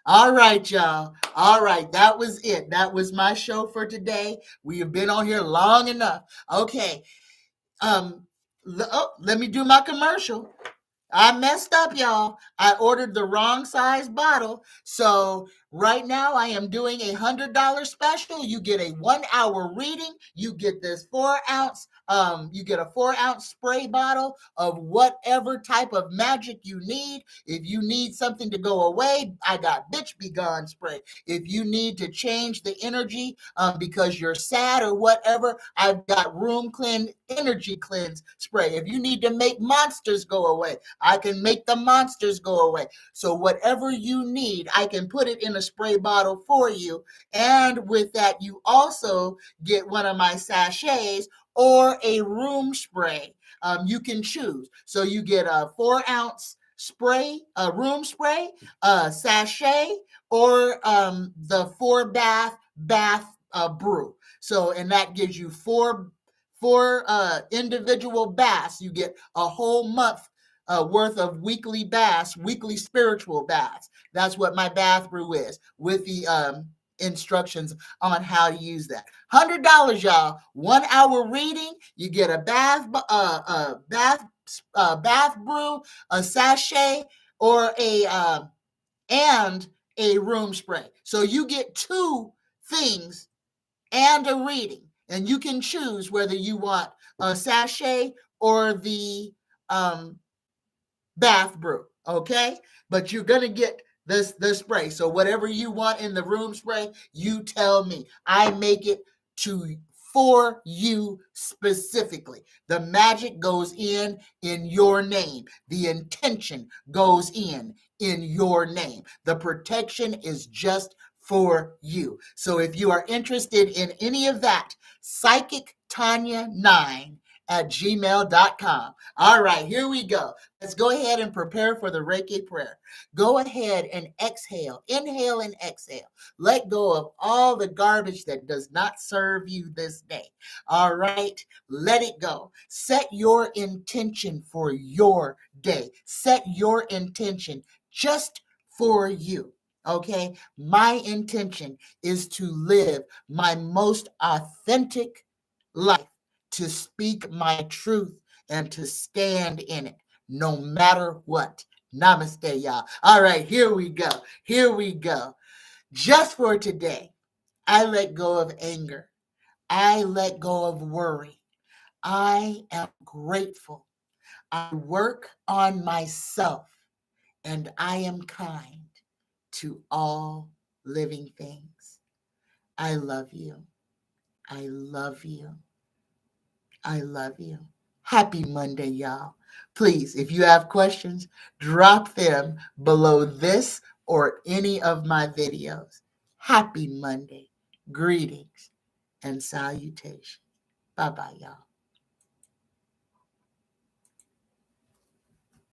All right, y'all. All right, that was it. That was my show for today. We have been on here long enough. Okay. Let me do my commercial. I messed up, y'all. I ordered the wrong size bottle. So right now I am doing a $100 special. You get a 1 hour reading. You get this 4 ounce. You get a 4 ounce spray bottle of whatever type of magic you need. If you need something to go away, I got Bitch Be Gone spray. If you need to change the energy because you're sad or whatever, I've got Room Cleanse Energy Cleanse spray. If you need to make monsters go away, I can make the monsters go away. So whatever you need, I can put it in a spray bottle for you. And with that, you also get one of my sachets or a room spray. You can choose. So you get a 4 ounce spray, a room spray, a sachet, or the 4 bath brew. So, and that gives you four individual baths. You get a whole month worth of weekly baths, weekly spiritual baths. That's what my bath brew is, with the instructions on how to use that. $100, y'all. 1 hour reading. You get a bath brew, a sachet, or and a room spray. So you get 2 things and a reading, and you can choose whether you want a sachet or the bath brew, okay? But you're gonna get the spray. So whatever you want in the room spray, you tell me. I make it for you specifically. The magic goes in your name. The intention goes in your name. The protection is just for you. So if you are interested in any of that, Psychic Tanya 9 TanyaStingley@gmail.com. All right, here we go. Let's go ahead and prepare for the Reiki prayer. Go ahead and exhale. Inhale and exhale. Let go of all the garbage that does not serve you this day. All right, let it go. Set your intention for your day. Set your intention just for you. Okay, my intention is to live my most authentic life, to speak my truth and to stand in it no matter what. Namaste, y'all. All right, here we go. Here we go. Just for today, I let go of anger. I let go of worry. I am grateful. I work on myself and I am kind to all living things. I love you. I love you. I love you. Happy Monday, y'all. Please, if you have questions, drop them below this or any of my videos. Happy Monday. Greetings and salutations. Bye-bye, y'all.